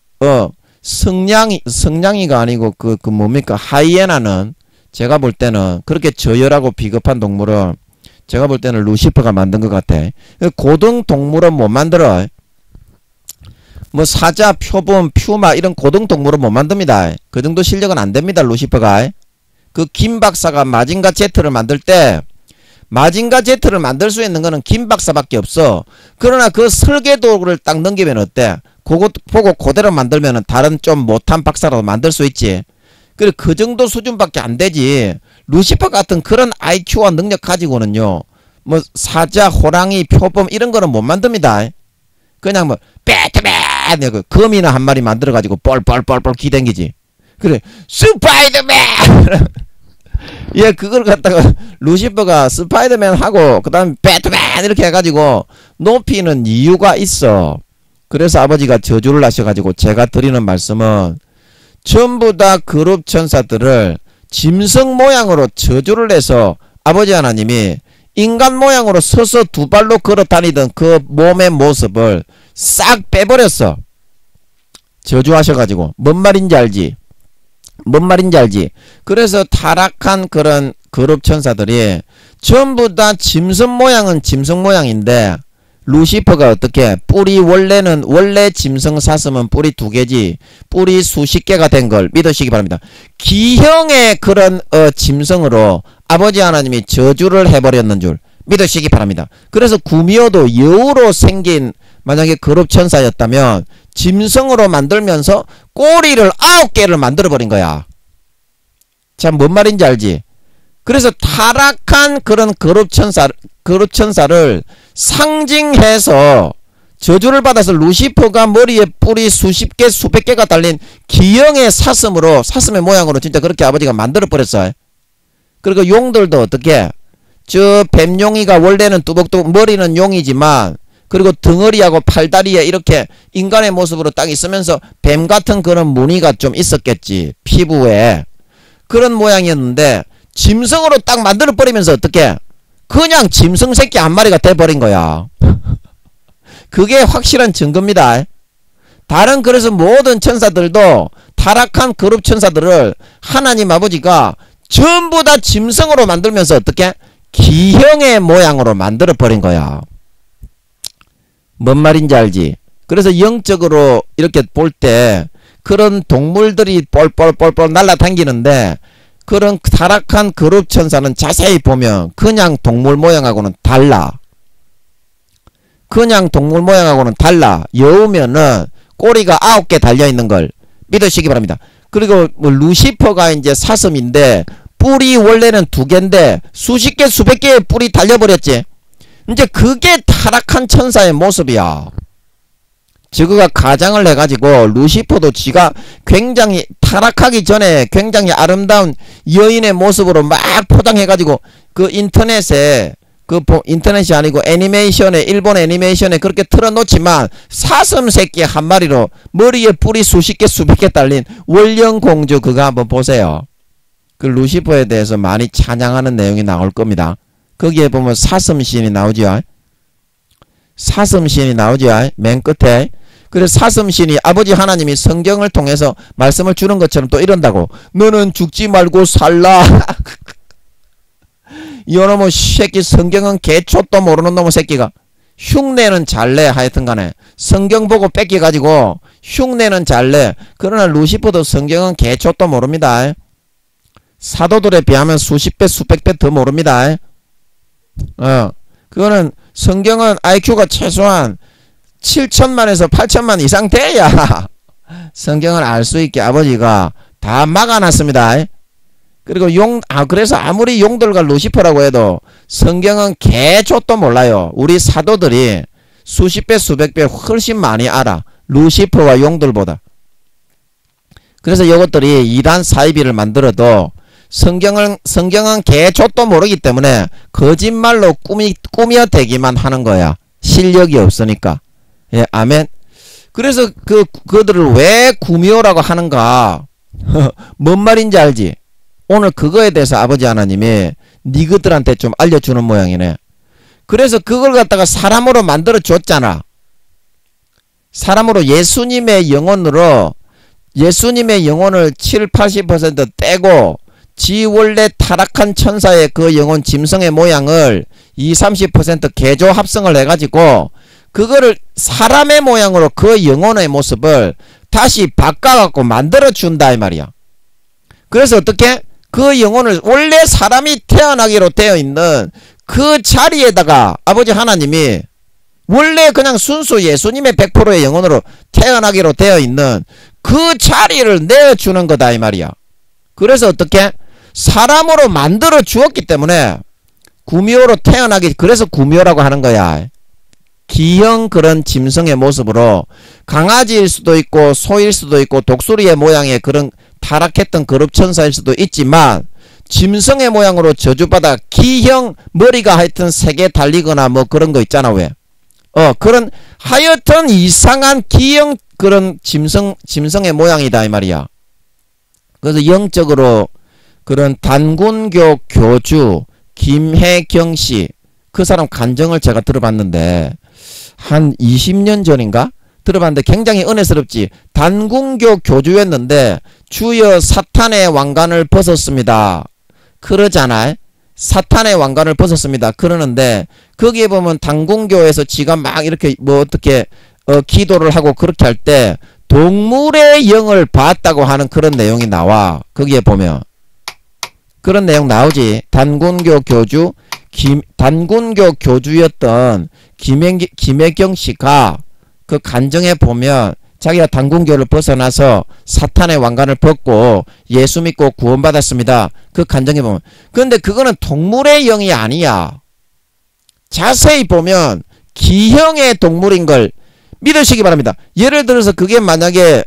성냥이가 아니고 그 뭡니까 하이에나는 제가 볼 때는 그렇게 저열하고 비겁한 동물은 제가 볼 때는 루시퍼가 만든 것 같아. 고등 동물은 못 만들어. 뭐 사자, 표범, 퓨마 이런 고등 동물은 못 만듭니다. 그 정도 실력은 안 됩니다. 루시퍼가. 그 김 박사가 마징가 제트를 만들 때 마징가 제트를 만들 수 있는 거는 김 박사밖에 없어. 그러나 그 설계도를 딱 넘기면 어때? 그거 보고 그대로 만들면은 다른 좀 못한 박사라도 만들 수 있지. 그래 그 정도 수준밖에 안 되지. 루시퍼 같은 그런 IQ와 능력 가지고는요. 뭐 사자, 호랑이, 표범 이런 거는 못 만듭니다. 그냥 뭐 배트맨 그 거미나 한 마리 만들어 가지고 뻘뻘뻘뻘 기댕기지. 그래 스파이더맨 예 그걸 갖다가 루시퍼가 스파이더맨 하고 그 다음에 배트맨 이렇게 해가지고 높이는 이유가 있어. 그래서 아버지가 저주를 하셔가지고 제가 드리는 말씀은 전부 다 그룹 천사들을 짐승 모양으로 저주를 해서 아버지 하나님이 인간 모양으로 서서 두 발로 걸어 다니던 그 몸의 모습을 싹 빼버렸어. 저주하셔가지고. 뭔 말인지 알지? 뭔 말인지 알지? 그래서 타락한 그런 그룹 천사들이 전부 다 짐승 모양은 짐승 모양인데 루시퍼가 어떻게 원래 짐승 사슴은 뿔이 2개지 뿔이 수십 개가 된 걸 믿으시기 바랍니다. 기형의 그런 짐승으로 아버지 하나님이 저주를 해버렸는 줄 믿으시기 바랍니다. 그래서 구미호도 여우로 생긴 만약에 그룹 천사였다면 짐승으로 만들면서 꼬리를 9개를 만들어버린 거야. 참 뭔 말인지 알지? 그래서 타락한 그런 그룹 천사를 상징해서 저주를 받아서 루시퍼가 머리에 뿔이 수십 개 수백 개가 달린 기형의 사슴의 모양으로 진짜 그렇게 아버지가 만들어 버렸어요. 그리고 용들도 어떻게 저 뱀용이가 원래는 뚜벅뚜벅 머리는 용이지만 그리고 덩어리하고 팔다리에 이렇게 인간의 모습으로 딱 있으면서 뱀 같은 그런 무늬가 좀 있었겠지. 피부에 그런 모양이었는데 짐승으로 딱 만들어 버리면서 어떻게 그냥 짐승 새끼 한 마리가 돼버린 거야. 그게 확실한 증거입니다. 다른 그래서 모든 천사들도 타락한 그룹 천사들을 하나님 아버지가 전부 다 짐승으로 만들면서 어떻게 기형의 모양으로 만들어 버린 거야. 뭔 말인지 알지? 그래서 영적으로 이렇게 볼 때 그런 동물들이 뻘뻘뻘뻘 날아다니는데 그런 타락한 그룹 천사는 자세히 보면 그냥 동물 모양하고는 달라. 그냥 동물 모양하고는 달라. 여우면은 꼬리가 9개 달려있는 걸 믿으시기 바랍니다. 그리고 뭐 루시퍼가 이제 사슴인데 뿔이 원래는 2개인데 수십 개 수백 개의 뿔이 달려버렸지. 이제 그게 타락한 천사의 모습이야. 저거가 가장을 해가지고 루시퍼도 지가 굉장히 타락하기 전에 굉장히 아름다운 여인의 모습으로 막 포장해가지고 그 인터넷에 인터넷이 아니고 애니메이션에 일본 애니메이션에 그렇게 틀어놓지만 사슴 새끼 한 마리로 머리에 뿔이 수십 개 수백 개 달린 월령공주 그거 한번 보세요. 그 루시퍼에 대해서 많이 찬양하는 내용이 나올 겁니다. 거기에 보면 사슴신이 나오죠. 사슴신이 나오죠. 맨 끝에. 그래서 사슴신이 아버지 하나님이 성경을 통해서 말씀을 주는 것처럼 또 이런다고. 너는 죽지 말고 살라. 이놈의 새끼 성경은 개초도 모르는 놈의 새끼가. 흉내는 잘내 하여튼간에. 성경 보고 뺏겨가지고 흉내는 잘내. 그러나 루시퍼도 성경은 개초도 모릅니다. 사도들에 비하면 수십 배 수백 배 더 모릅니다. 그거는 성경은 IQ가 최소한 7천만에서 8천만 이상 돼야 성경을 알 수 있게 아버지가 다 막아놨습니다. 그리고 그래서 아무리 용들과 루시퍼라고 해도 성경은 개초도 몰라요. 우리 사도들이 수십 배, 수백 배 훨씬 많이 알아. 루시퍼와 용들보다. 그래서 이것들이 이단 사이비를 만들어도 성경은 개초도 모르기 때문에 거짓말로 꾸며대기만 하는 거야. 실력이 없으니까. 예, 아멘. 그래서 그들을 왜 구미호라고 하는가? 뭔 말인지 알지? 오늘 그거에 대해서 아버지 하나님이 니그들한테 좀 알려주는 모양이네. 그래서 그걸 갖다가 사람으로 만들어 줬잖아. 사람으로 예수님의 영혼을 7, 80% 떼고 지 원래 타락한 천사의 그 영혼 짐승의 모양을 20, 30% 개조 합성을 해가지고 그거를 사람의 모양으로 그 영혼의 모습을 다시 바꿔갖고 만들어준다 이 말이야. 그래서 어떻게? 그 영혼을 원래 사람이 태어나기로 되어 있는 그 자리에다가 아버지 하나님이 원래 그냥 순수 예수님의 100%의 영혼으로 태어나기로 되어 있는 그 자리를 내어주는 거다 이 말이야. 그래서 어떻게? 사람으로 만들어 주었기 때문에 구미호로 태어나기, 그래서 구미호라고 하는 거야. 기형 그런 짐승의 모습으로 강아지일 수도 있고 소일 수도 있고 독수리의 모양의 그런 타락했던 거룩천사일 수도 있지만 짐승의 모양으로 저주받아 기형 머리가 하여튼 3개 달리거나 뭐 그런 거 있잖아. 왜? 그런 하여튼 이상한 기형 그런 짐승의 모양이다 이 말이야. 그래서 영적으로 그런 단군교 교주 김혜경씨, 그 사람 간증을 제가 들어봤는데 한 20년 전인가 들어봤는데 굉장히 은혜스럽지. 단군교 교주였는데 주여 사탄의 왕관을 벗었습니다 그러잖아요. 사탄의 왕관을 벗었습니다 그러는데 거기에 보면 단군교에서 지가 막 이렇게 뭐 어떻게 기도를 하고 그렇게 할 때 동물의 영을 봤다고 하는 그런 내용이 나와. 거기에 보면 그런 내용 나오지. 단군교 교주였던 김혜경 씨가 그 간증에 보면 자기가 단군교를 벗어나서 사탄의 왕관을 벗고 예수 믿고 구원받았습니다. 그 간증에 보면. 그런데 그거는 동물의 영이 아니야. 자세히 보면 기형의 동물인 걸 믿으시기 바랍니다. 예를 들어서 그게 만약에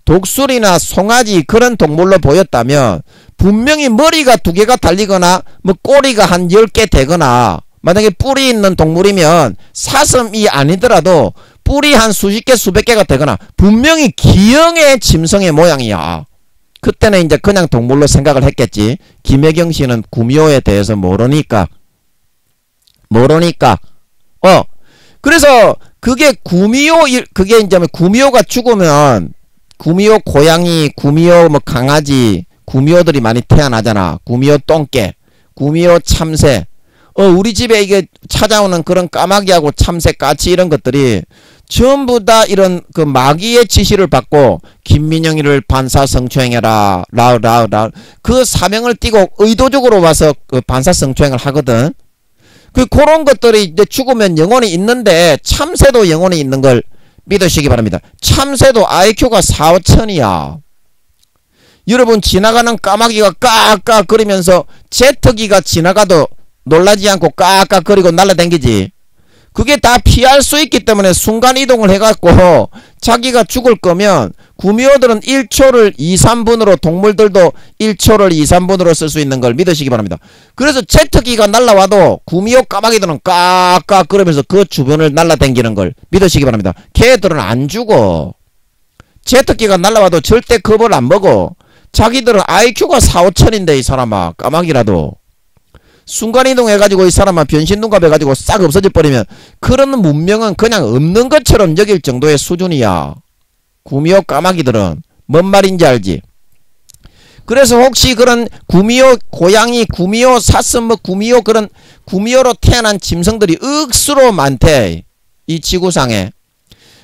독수리나 송아지 그런 동물로 보였다면 분명히 머리가 2개가 달리거나 뭐 꼬리가 한 10개 되거나 만약에 뿔이 있는 동물이면 사슴이 아니더라도 뿔이 한 수십 개 수백 개가 되거나 분명히 기형의 짐승의 모양이야. 그때는 이제 그냥 동물로 생각을 했겠지. 김혜경 씨는 구미호에 대해서 모르니까. 그래서 그게 그게 이제 구미호가 죽으면 구미호 고양이, 구미호 뭐 강아지, 구미호들이 많이 태어나잖아. 구미호 똥개, 구미호 참새. 우리 집에 이게 찾아오는 그런 까마귀하고 참새, 까치 이런 것들이 전부 다 이런 그 마귀의 지시를 받고 김민영이를 반사 성추행해라 그 사명을 띠고 의도적으로 와서 그 반사 성추행을 하거든. 그런 것들이 이제 죽으면 영혼이 있는데 참새도 영혼이 있는 걸 믿으시기 바랍니다. 참새도 IQ가 4, 5천이야. 여러분 지나가는 까마귀가 까까거리면서 제트기가 지나가도 놀라지 않고 까까거리고 날아다니지. 그게 다 피할 수 있기 때문에 순간이동을 해갖고 자기가 죽을 거면 구미호들은 1초를 2, 3분으로 동물들도 1초를 2, 3분으로 쓸 수 있는 걸 믿으시기 바랍니다. 그래서 제트기가 날라와도 구미호 까마귀들은 까까 그러면서 그 주변을 날아다니는 걸 믿으시기 바랍니다. 걔들은 안 죽어. 제트기가 날라와도 절대 겁을 안 먹어. 자기들은 IQ가 4, 5천인데 이 사람아 까마귀라도. 순간이동 해가지고 이 사람아 변신눈갑 해가지고 싹 없어져 버리면 그런 문명은 그냥 없는 것처럼 여길 정도의 수준이야. 구미호 까마귀들은 뭔 말인지 알지? 그래서 혹시 그런 구미호 고양이, 구미호 사슴, 뭐 구미호 그런 구미호로 태어난 짐승들이 억수로 많대. 이 지구상에.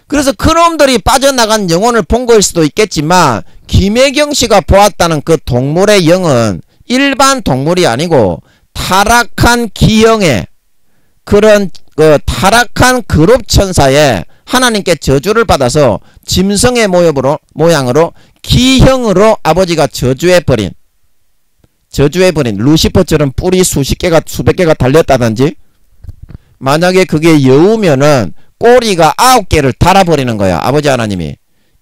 그래서 그놈들이 빠져나간 영혼을 본 거일 수도 있겠지만 김혜경 씨가 보았다는 그 동물의 영은 일반 동물이 아니고 타락한 기형의 그런 타락한 그룹천사의 하나님께 저주를 받아서 짐승의 모양으로 기형으로 아버지가 저주해버린 저주해버린 루시퍼처럼 뿔이 수십 개가 수백 개가 달렸다든지, 만약에 그게 여우면은 꼬리가 9개를 달아버리는 거야. 아버지 하나님이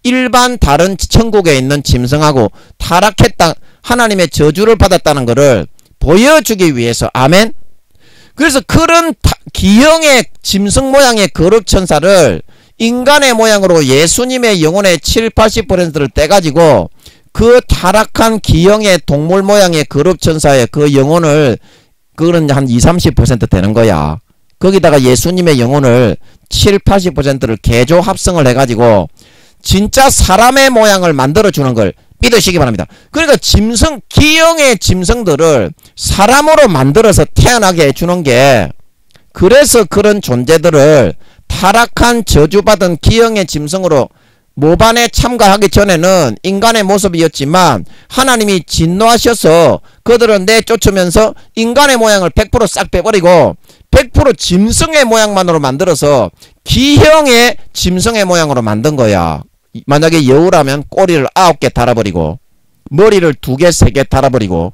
일반 다른 천국에 있는 짐승하고 타락했다, 하나님의 저주를 받았다는 것을 보여주기 위해서. 아멘. 그래서 그런 기형의 짐승 모양의 거룩천사를 인간의 모양으로 예수님의 영혼의 70~80%를 떼가지고 그 타락한 기형의 동물 모양의 거룩천사의 그 영혼을, 그거는 한 20~30% 되는 거야. 거기다가 예수님의 영혼을 70~80%를 개조 합성을 해가지고 진짜 사람의 모양을 만들어주는 걸 믿으시기 바랍니다. 그러니까 짐승, 기형의 짐승들을 사람으로 만들어서 태어나게 해주는 게, 그래서 그런 존재들을 타락한 저주받은 기형의 짐승으로 모반에 참가하기 전에는 인간의 모습이었지만 하나님이 진노하셔서 그들을 내쫓으면서 인간의 모양을 100% 싹 빼버리고 100% 짐승의 모양만으로 만들어서 기형의 짐승의 모양으로 만든 거야. 만약에 여우라면 꼬리를 9개 달아버리고 머리를 2개 3개 달아버리고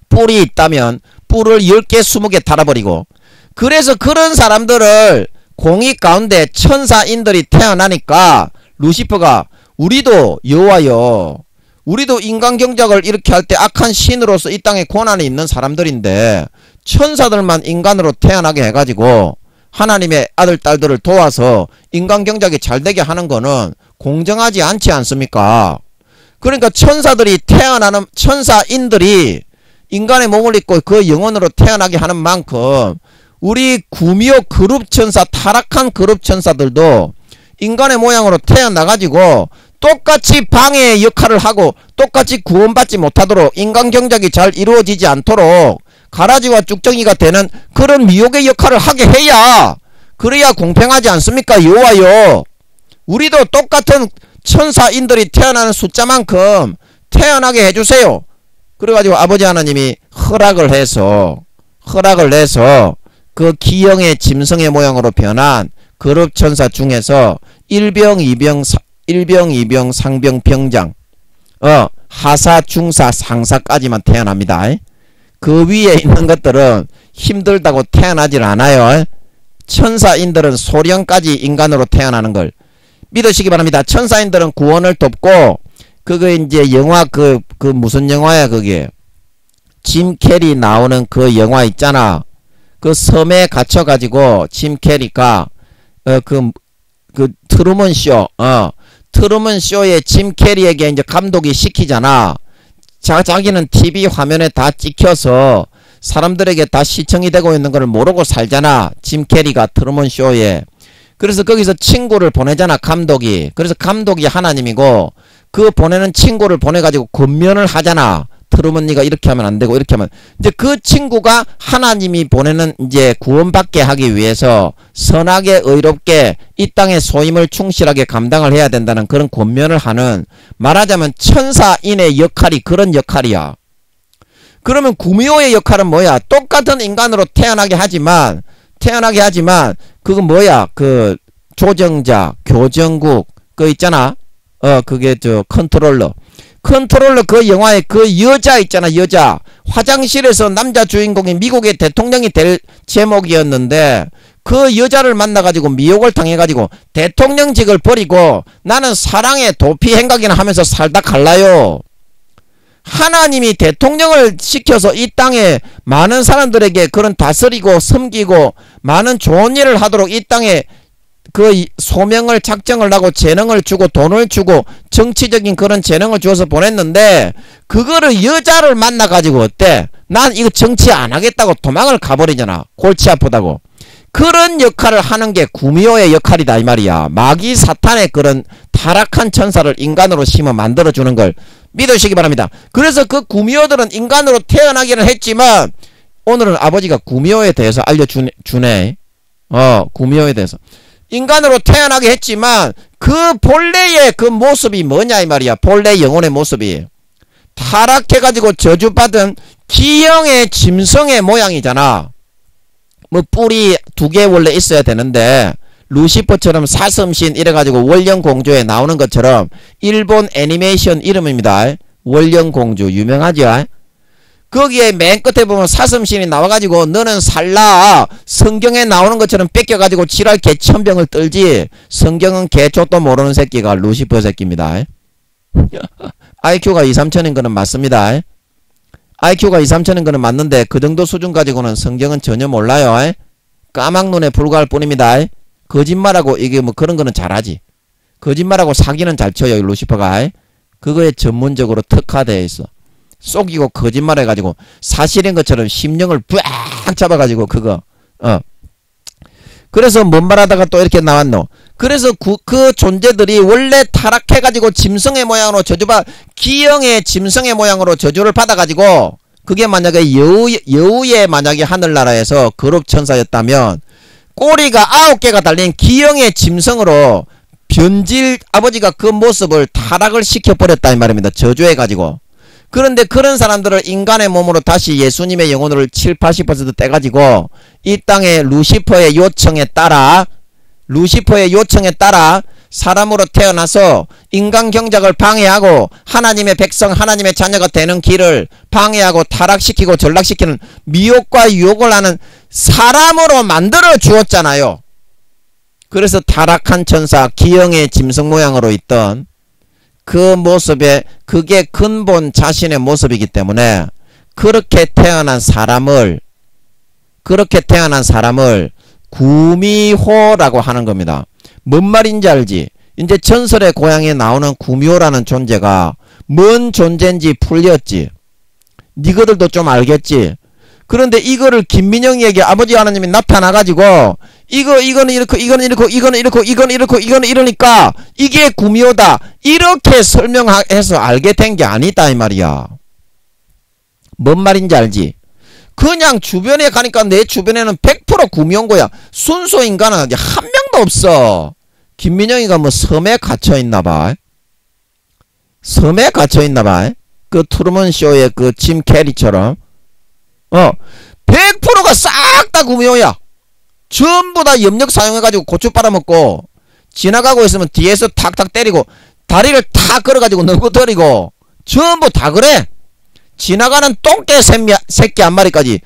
뿔이 있다면 뿔을 10개 20개 달아버리고, 그래서 그런 사람들을 공의 가운데 천사인들이 태어나니까 루시퍼가 우리도 여호와여, 우리도 인간 경작을 이렇게 할 때 악한 신으로서 이 땅에 고난이 있는 사람들인데 천사들만 인간으로 태어나게 해가지고 하나님의 아들 딸들을 도와서 인간 경작이 잘되게 하는 거는 공정하지 않지 않습니까? 그러니까 천사들이 태어나는, 천사인들이 인간의 몸을 입고 그 영혼으로 태어나게 하는 만큼 우리 구미호 그룹천사, 타락한 그룹천사들도 인간의 모양으로 태어나가지고 똑같이 방해의 역할을 하고 똑같이 구원받지 못하도록, 인간 경작이 잘 이루어지지 않도록 가라지와 쭉정이가 되는 그런 미혹의 역할을 하게 해야, 그래야 공평하지 않습니까? 여호와여, 우리도 똑같은 천사인들이 태어나는 숫자만큼 태어나게 해주세요. 그래가지고 아버지 하나님이 허락을 해서 그 기형의 짐승의 모양으로 변한 그룹천사 중에서 일병, 이병, 상병, 병장, 하사, 중사, 상사까지만 태어납니다. 그 위에 있는 것들은 힘들다고 태어나질 않아요. 천사인들은 소령까지 인간으로 태어나는 걸 믿으시기 바랍니다. 천사인들은 구원을 돕고, 그거 이제 영화, 그 무슨 영화야 그게, 짐 캐리 나오는 그 영화 있잖아. 그 섬에 갇혀가지고 짐 캐리가 그 트루먼 쇼, 트루먼 쇼에 짐 캐리에게 이제 감독이 시키잖아. 자기는 TV 화면에 다 찍혀서 사람들에게 다 시청이 되고 있는 걸 모르고 살잖아. 짐 캐리가 트루먼 쇼에. 그래서 거기서 친구를 보내잖아, 감독이. 그래서 감독이 하나님이고 그 보내는 친구를 보내가지고 권면을 하잖아. 트루먼 니가 이렇게 하면 안 되고 이렇게 하면. 이제 그 친구가 하나님이 보내는 이제 구원받게 하기 위해서 선하게 의롭게 이 땅의 소임을 충실하게 감당을 해야 된다는 그런 권면을 하는, 말하자면 천사인의 역할이 그런 역할이야. 그러면 구미호의 역할은 뭐야? 똑같은 인간으로 태어나게 하지만 그건 뭐야? 그 조정자, 교정국 그 있잖아. 그게 저 컨트롤러 그 영화에 그 여자 있잖아. 여자 화장실에서 남자 주인공이 미국의 대통령이 될 제목이었는데 그 여자를 만나가지고 미혹을 당해가지고 대통령직을 버리고 나는 사랑의 도피 행각이나 하면서 살다 갈라요. 하나님이 대통령을 시켜서 이 땅에 많은 사람들에게 그런 다스리고 섬기고 많은 좋은 일을 하도록 이 땅에 그 소명을 작정을 하고 재능을 주고 돈을 주고 정치적인 그런 재능을 주어서 보냈는데, 그거를 여자를 만나가지고 어때? 난 이거 정치 안 하겠다고 도망을 가버리잖아. 골치 아프다고. 그런 역할을 하는 게 구미호의 역할이다 이 말이야. 마귀 사탄의 그런 타락한 천사를 인간으로 심어 만들어주는 걸 믿으시기 바랍니다. 그래서 그 구미호들은 인간으로 태어나기는 했지만 오늘은 아버지가 구미호에 대해서 알려주네. 구미호에 대해서. 인간으로 태어나게 했지만 그 본래의 그 모습이 뭐냐 이 말이야. 본래 영혼의 모습이 타락해가지고 저주받은 기형의 짐승의 모양이잖아. 뭐 뿔이 2개 원래 있어야 되는데 루시퍼처럼 사슴신 이래가지고 월령공주에 나오는 것처럼 일본 애니메이션 이름입니다. 월령공주 유명하죠. 거기에 맨 끝에 보면 사슴신이 나와가지고 너는 살라 성경에 나오는 것처럼 뺏겨가지고 지랄 개천병을 떨지. 성경은 개초도 모르는 새끼가 루시퍼 새끼입니다. IQ가 2, 3천인 거는 맞습니다. IQ가 2, 3천인 거는 맞는데 그 정도 수준 가지고는 성경은 전혀 몰라요. 까막눈에 불과할 뿐입니다. 거짓말하고 이게 뭐 그런 거는 잘하지. 거짓말하고 사기는 잘 쳐요 루시퍼가. 그거에 전문적으로 특화되어 있어. 속이고 거짓말해가지고 사실인 것처럼 심령을 빡 잡아가지고 그거 그래서 뭔 말하다가 또 이렇게 나왔노. 그래서 그 존재들이 원래 타락해가지고 짐승의 모양으로 기형의 짐승의 모양으로 저주를 받아가지고 그게 만약에 여우의 만약에 하늘나라에서 거룩천사였다면 꼬리가 9개가 달린 기형의 짐승으로 변질 아버지가 그 모습을 타락을 시켜버렸다 이 말입니다. 저주해가지고. 그런데 그런 사람들을 인간의 몸으로 다시 예수님의 영혼을 7, 80% 떼가지고 이 땅에 루시퍼의 요청에 따라 사람으로 태어나서 인간 경작을 방해하고 하나님의 백성 하나님의 자녀가 되는 길을 방해하고 타락시키고 전락시키는 미혹과 유혹을 하는 사람으로 만들어 주었잖아요. 그래서 타락한 천사 기형의 짐승 모양으로 있던 그 모습에 그게 근본 자신의 모습이기 때문에 그렇게 태어난 사람을 구미호라고 하는 겁니다. 뭔 말인지 알지? 이제 전설의 고향에 나오는 구미호라는 존재가 뭔 존재인지 풀렸지. 니거들도 좀 알겠지. 그런데 이거를 김민영이에게 아버지 하나님이 나타나가지고 이거는 이러니까 이게 구미호다 이렇게 설명해서 알게 된 게 아니다 이 말이야. 뭔 말인지 알지? 그냥 주변에 가니까 내 주변에는 100% 구미호인 거야. 순수 인간은 한 명도 없어. 김민영이가 뭐 섬에 갇혀있나봐. 그 트루먼쇼의 그 짐 캐리처럼 100%가 싹 다 구미호야. 전부 다 염력 사용해가지고 고추 빨아먹고 지나가고 있으면 뒤에서 탁탁 때리고 다리를 탁 걸어가지고 넘어뜨리고 전부 다 그래. 지나가는 똥개 새끼 한 마리까지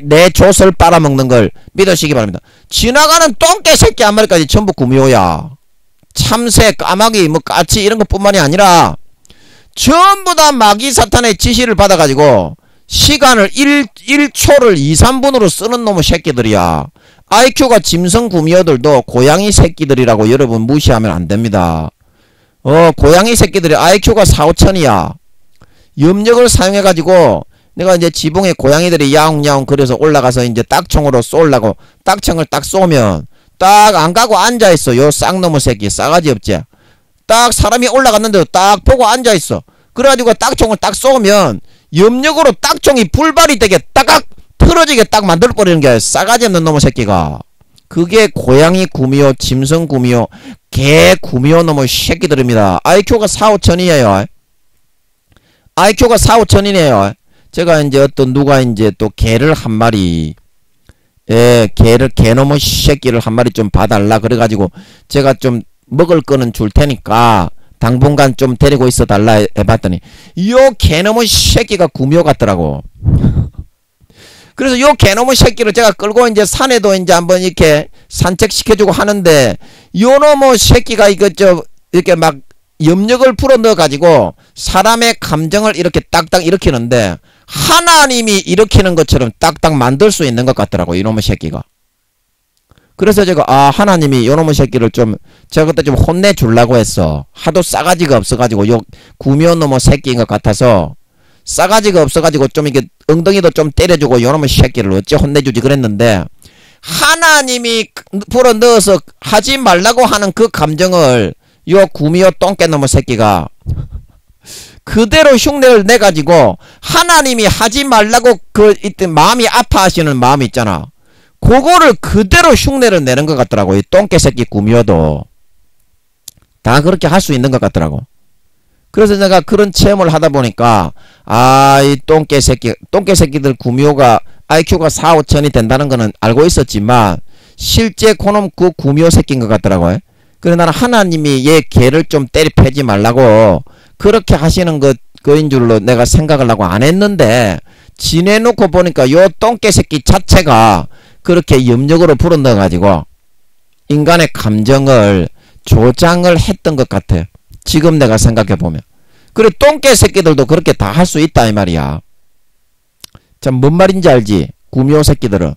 내 젖을 빨아먹는 걸 믿으시기 바랍니다. 지나가는 똥개 새끼 한 마리까지 전부 구미호야. 참새, 까마귀, 뭐 까치 이런 것뿐만이 아니라 전부 다 마귀 사탄의 지시를 받아가지고 시간을 1초를 2, 3분으로 쓰는 놈의 새끼들이야. IQ가 짐승 구미호들도 고양이 새끼들이라고 여러분 무시하면 안됩니다. 고양이 새끼들이 IQ가 4, 5천이야. 염력을 사용해가지고 내가 이제 지붕에 고양이들이 야옹야옹 그래서 올라가서 이제 딱총으로 쏘려고 딱총을 딱 쏘면 딱 안 가고 앉아있어. 요 쌍놈의 새끼 싸가지 없지. 딱 사람이 올라갔는데도 딱 보고 앉아있어. 그래가지고 딱총을 딱 쏘면 염력으로 딱총이 불발이 되게 딱딱 틀어지게 딱 만들어버리는 게 싸가지 없는 놈의 새끼가. 그게 고양이 구미호, 짐승 구미호, 개 구미호 놈의 새끼들입니다. IQ가 4, 5천이에요. IQ가 4, 5천이네요. 제가 이제 누가 이제 또 개를 한 마리, 개놈의 새끼를 한 마리 좀 봐달라. 그래가지고 제가 좀 먹을 거는 줄 테니까 당분간 좀 데리고 있어 달라 해봤더니 요 개놈의 새끼가 구미호 같더라고. 그래서 요 개놈의 새끼를 제가 끌고 이제 산에도 이제 한번 이렇게 산책시켜주고 하는데 요 놈의 새끼가 이렇게 막 염력을 불어 넣어가지고 사람의 감정을 이렇게 딱딱 일으키는데 하나님이 일으키는 것처럼 딱딱 만들 수 있는 것 같더라고 이놈의 새끼가. 그래서 제가 하나님이 요놈의 새끼를 제가 그때 좀 혼내주려고 했어. 하도 싸가지가 없어가지고 요 구미호 놈의 새끼인 것 같아서 싸가지가 없어가지고 좀 이게 엉덩이도 좀 때려주고 요놈의 새끼를 어찌 혼내주지 그랬는데 하나님이 불어 넣어서 하지 말라고 하는 그 감정을 요 구미호 똥개 놈의 새끼가 그대로 흉내를 내가지고 하나님이 하지 말라고 이때 마음이 아파하시는 마음이 있잖아. 그거를 그대로 흉내를 내는 것 같더라고. 이 똥개 새끼 구미호도 다 그렇게 할 수 있는 것 같더라고. 그래서 내가 그런 체험을 하다 보니까 이 똥개 새끼들 구미호가 IQ가 4, 5천이 된다는 거는 알고 있었지만 실제 그놈 그 구미호 새끼인 것 같더라고요. 그래서 나는 하나님이 얘 개를 좀 패지 말라고 그렇게 하시는 거인 줄로 내가 생각을 하고 안 했는데 지내놓고 보니까 요 똥개 새끼 자체가 그렇게 염력으로 불어넣어가지고 인간의 감정을 조장을 했던 것 같아. 지금 내가 생각해보면. 그래 똥개 새끼들도 그렇게 다 할 수 있다 이 말이야. 참 뭔 말인지 알지? 구미호 새끼들은.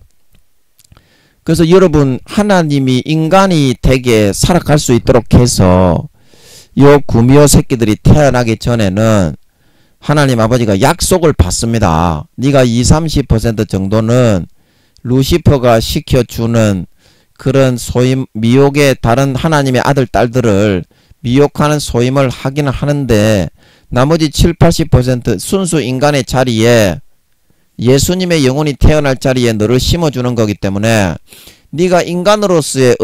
그래서 여러분 하나님이 인간이 되게 살아갈 수 있도록 해서 요 구미호 새끼들이 태어나기 전에는 하나님 아버지가 약속을 받습니다. 네가 20-30% 정도는 루시퍼가 시켜주는 그런 소임 미혹의 다른 하나님의 아들 딸들을 미혹하는 소임을 하기는 하는데 나머지 7-80% 순수 인간의 자리에 예수님의 영혼이 태어날 자리에 너를 심어주는 거기 때문에 네가 인간으로서의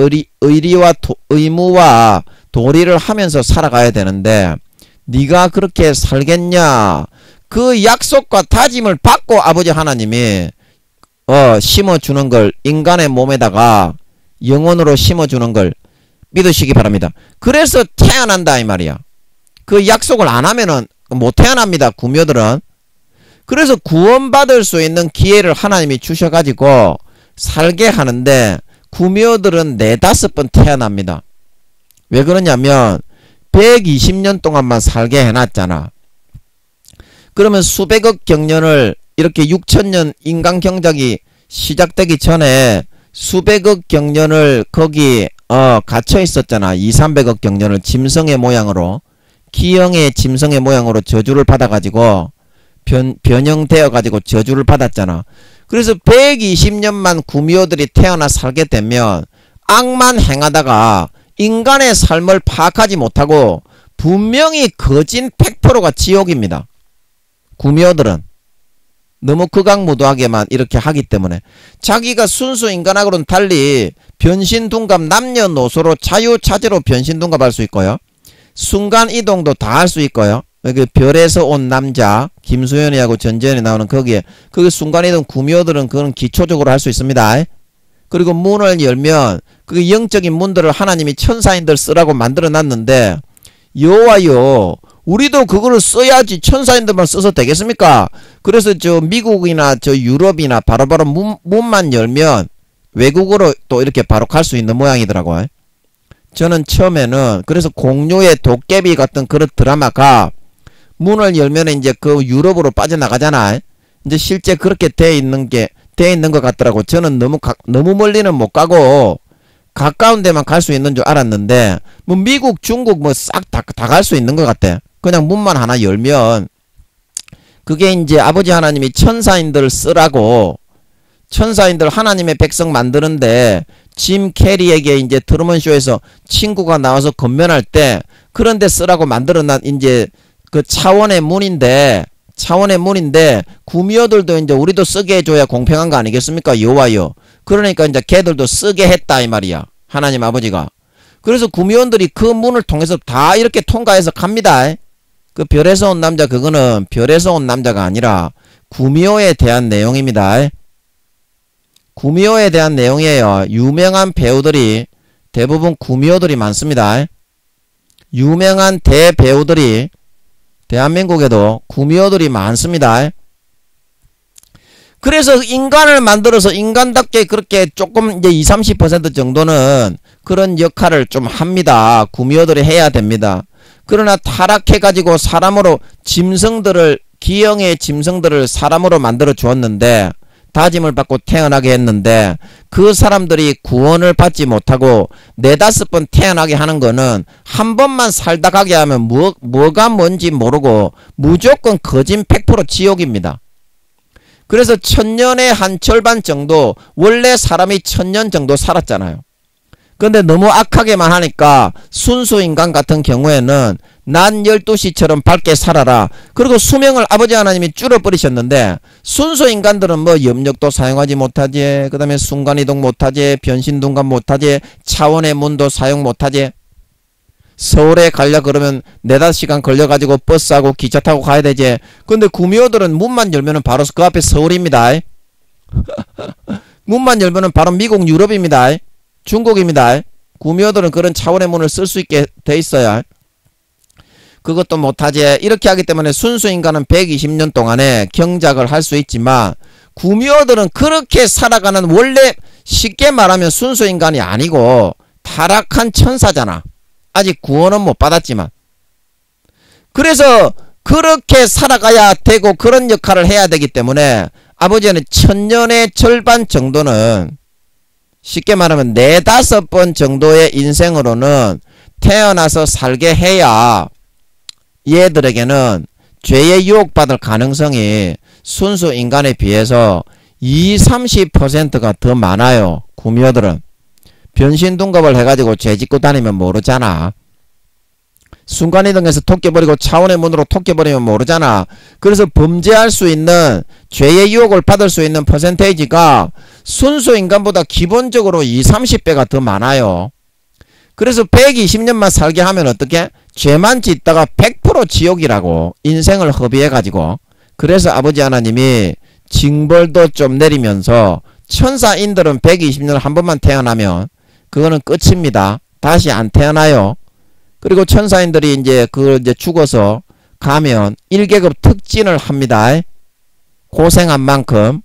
의리와 의무와 도리를 하면서 살아가야 되는데 네가 그렇게 살겠냐? 그 약속과 다짐을 받고 아버지 하나님이 심어주는 걸 인간의 몸에다가 영혼으로 심어주는 걸 믿으시기 바랍니다. 그래서 태어난다 이 말이야. 그 약속을 안 하면은 못 태어납니다. 구묘들은. 그래서 구원받을 수 있는 기회를 하나님이 주셔가지고 살게 하는데 구묘들은 4-5번 태어납니다. 왜 그러냐면 120년 동안만 살게 해놨잖아. 그러면 수백억 경년을 이렇게 6천년 인간 경작이 시작되기 전에 수백억 경년을 거기 갇혀 있었잖아. 200-300억 경년을 짐승의 모양으로 기형의 짐승의 모양으로 저주를 받아가지고 변형되어가지고 저주를 받았잖아. 그래서 120년만 구미호들이 태어나 살게 되면 악만 행하다가 인간의 삶을 파악하지 못하고 분명히 거진 100%가 지옥입니다. 구미호들은 너무 극악무도하게만 이렇게 하기 때문에 자기가 순수 인간하고는 달리 변신둔갑 남녀노소로 자유자재로 변신둔갑할 수 있고요. 순간이동도 다 할 수 있고요. 그 별에서 온 남자 김수현이하고 전지현이 나오는 거기에 그게 순간이동 구미호들은 그건 기초적으로 할 수 있습니다. 그리고 문을 열면 그 영적인 문들을 하나님이 천사인들 쓰라고 만들어 놨는데 여와요 우리도 그거를 써야지 천사인들만 써서 되겠습니까? 그래서 저 미국이나 저 유럽이나 바로바로 문만 열면 외국어로 또 이렇게 바로 갈 수 있는 모양이더라고요. 저는 처음에는 그래서 공룡의 도깨비 같은 그런 드라마가 문을 열면 이제 그 유럽으로 빠져나가잖아. 이제 실제 그렇게 돼 있는 것 같더라고. 저는 너무 멀리는 못 가고 가까운 데만 갈 수 있는 줄 알았는데 뭐 미국, 중국 뭐 싹 다 갈 수 있는 것 같아. 그냥 문만 하나 열면 그게 이제 아버지 하나님이 천사인들 쓰라고 천사인들 하나님의 백성 만드는데 짐 캐리에게 이제 트루먼쇼에서 친구가 나와서 건면할 때 그런데 쓰라고 만들어놨 이제 그 차원의 문인데 구미호들도 이제 우리도 쓰게 해줘야 공평한 거 아니겠습니까? 여와요. 그러니까 이제 걔들도 쓰게 했다 이 말이야. 하나님 아버지가. 그래서 구미호들이 그 문을 통해서 다 이렇게 통과해서 갑니다. 그 별에서 온 남자 그거는 별에서 온 남자가 아니라 구미호에 대한 내용입니다. 구미호에 대한 내용이에요. 유명한 배우들이 대부분 구미호들이 많습니다. 유명한 대배우들이 대한민국에도 구미호들이 많습니다. 그래서 인간을 만들어서 인간답게 그렇게 조금 이제 20-30% 정도는 그런 역할을 좀 합니다. 구미호들이 해야 됩니다. 그러나 타락해가지고 사람으로 짐승들을 기형의 짐승들을 사람으로 만들어 주었는데 다짐을 받고 태어나게 했는데 그 사람들이 구원을 받지 못하고 4-5번 태어나게 하는 거는 한 번만 살다 가게 하면 뭐가 뭔지 모르고 무조건 거진 100% 지옥입니다. 그래서 1000년의 한 절반 정도 원래 사람이 1000년 정도 살았잖아요. 근데 너무 악하게만 하니까 순수 인간 같은 경우에는 낮 12시처럼 밝게 살아라. 그리고 수명을 아버지 하나님이 줄여버리셨는데 순수 인간들은 뭐 염력도 사용하지 못하지, 그 다음에 순간이동 못하지, 변신둔갑 못하지, 차원의 문도 사용 못하지. 서울에 가려 그러면 4-5시간 걸려가지고 버스하고 기차 타고 가야 되지. 근데 구미호들은 문만 열면은 바로 그 앞에 서울입니다. 문만 열면은 바로 미국 유럽입니다. 중국입니다. 구미호들은 그런 차원의 문을 쓸 수 있게 돼 있어요. 그것도 못하지. 이렇게 하기 때문에 순수인간은 120년 동안에 경작을 할 수 있지만 구미호들은 그렇게 살아가는, 원래 쉽게 말하면 순수인간이 아니고 타락한 천사잖아. 아직 구원은 못 받았지만. 그래서 그렇게 살아가야 되고 그런 역할을 해야 되기 때문에 아버지는 천년의 절반 정도는, 쉽게 말하면 4-5번 정도의 인생으로는 태어나서 살게 해야 얘들에게는 죄의 유혹받을 가능성이 순수 인간에 비해서 20-30%가 더 많아요. 구미호들은 변신둔갑을 해가지고 죄 짓고 다니면 모르잖아. 순간이동해서 토끼버리고 차원의 문으로 토끼버리면 모르잖아. 그래서 범죄할 수 있는, 죄의 유혹을 받을 수 있는 퍼센테이지가 순수 인간보다 기본적으로 20-30배가 더 많아요. 그래서 120년만 살게 하면 어떻게? 죄만 짓다가 100% 지옥이라고, 인생을 허비해가지고. 그래서 아버지 하나님이 징벌도 좀 내리면서, 천사인들은 120년 한 번만 태어나면 그거는 끝입니다. 다시 안 태어나요. 그리고 천사인들이 이제 죽어서 가면 1계급 특진을 합니다. 고생한 만큼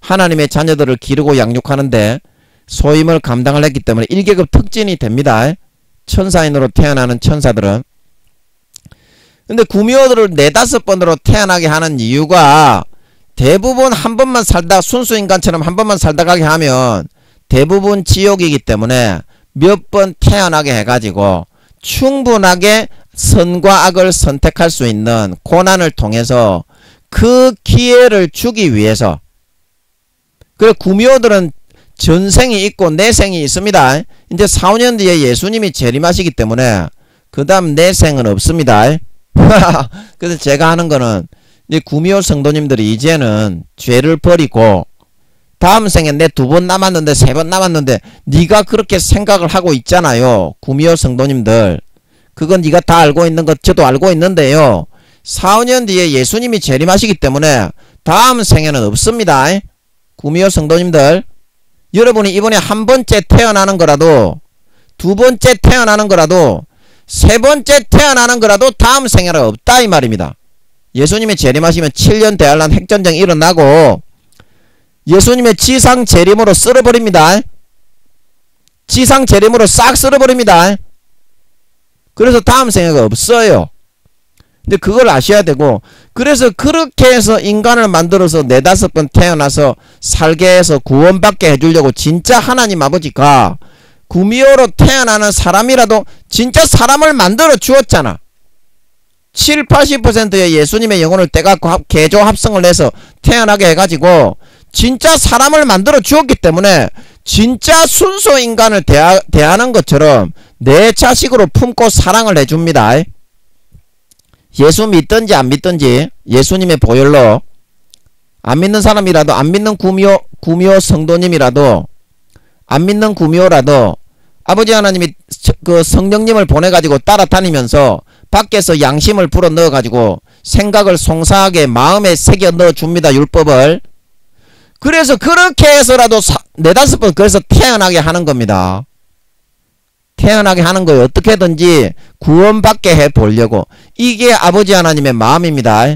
하나님의 자녀들을 기르고 양육하는데 소임을 감당을 했기 때문에 1계급 특진이 됩니다. 천사인으로 태어나는 천사들은. 근데 구미호들을 4-5번으로 태어나게 하는 이유가, 대부분 한 번만 살다, 순수인간처럼 한 번만 살다 가게 하면 대부분 지옥이기 때문에 몇 번 태어나게 해가지고 충분하게 선과 악을 선택할 수 있는 고난을 통해서 그 기회를 주기 위해서. 그리고 구미호들은 전생이 있고 내생이 있습니다. 이제 4-5년 뒤에 예수님이 재림하시기 때문에 그 다음 내생은 없습니다. 그래서 제가 하는 거는, 이제 구미호 성도님들이 이제는 죄를 버리고 다음 생에 내 2번 남았는데 3번 남았는데 네가 그렇게 생각을 하고 있잖아요. 구미호 성도님들, 그건 네가 다 알고 있는 것 저도 알고 있는데요. 4-5년 뒤에 예수님이 재림하시기 때문에 다음 생에는 없습니다. 구미호 성도님들, 여러분이 이번에 한 번째 태어나는 거라도, 2번째 태어나는 거라도, 3번째 태어나는 거라도 다음 생에는 없다 이 말입니다. 예수님이 재림하시면 7년 대환란 핵전쟁이 일어나고 예수님의 지상 재림으로 쓸어버립니다. 지상 재림으로 싹 쓸어버립니다. 그래서 다음 생애가 없어요. 근데 그걸 아셔야 되고, 그래서 그렇게 해서 인간을 만들어서 4-5번 태어나서 살게 해서 구원받게 해주려고 진짜 하나님 아버지가 구미호로 태어나는 사람이라도 진짜 사람을 만들어 주었잖아. 70-80%의 예수님의 영혼을 떼갖고 개조 합성을 해서 태어나게 해가지고 진짜 사람을 만들어 주었기 때문에 진짜 순수 인간을 대하는 것처럼 내 자식으로 품고 사랑을 해줍니다. 예수 믿든지 안 믿든지, 예수님의 보혈로, 안 믿는 사람이라도, 안 믿는 구미호 성도님이라도, 안 믿는 구미호라도 아버지 하나님이 그 성령님을 보내가지고 따라다니면서 밖에서 양심을 불어 넣어가지고 생각을 송사하게 마음에 새겨 넣어줍니다. 율법을. 그래서 그렇게 해서라도 4-5번 그래서 태어나게 하는 겁니다. 태어나게 하는 거예요. 어떻게든지 구원받게 해보려고. 이게 아버지 하나님의 마음입니다.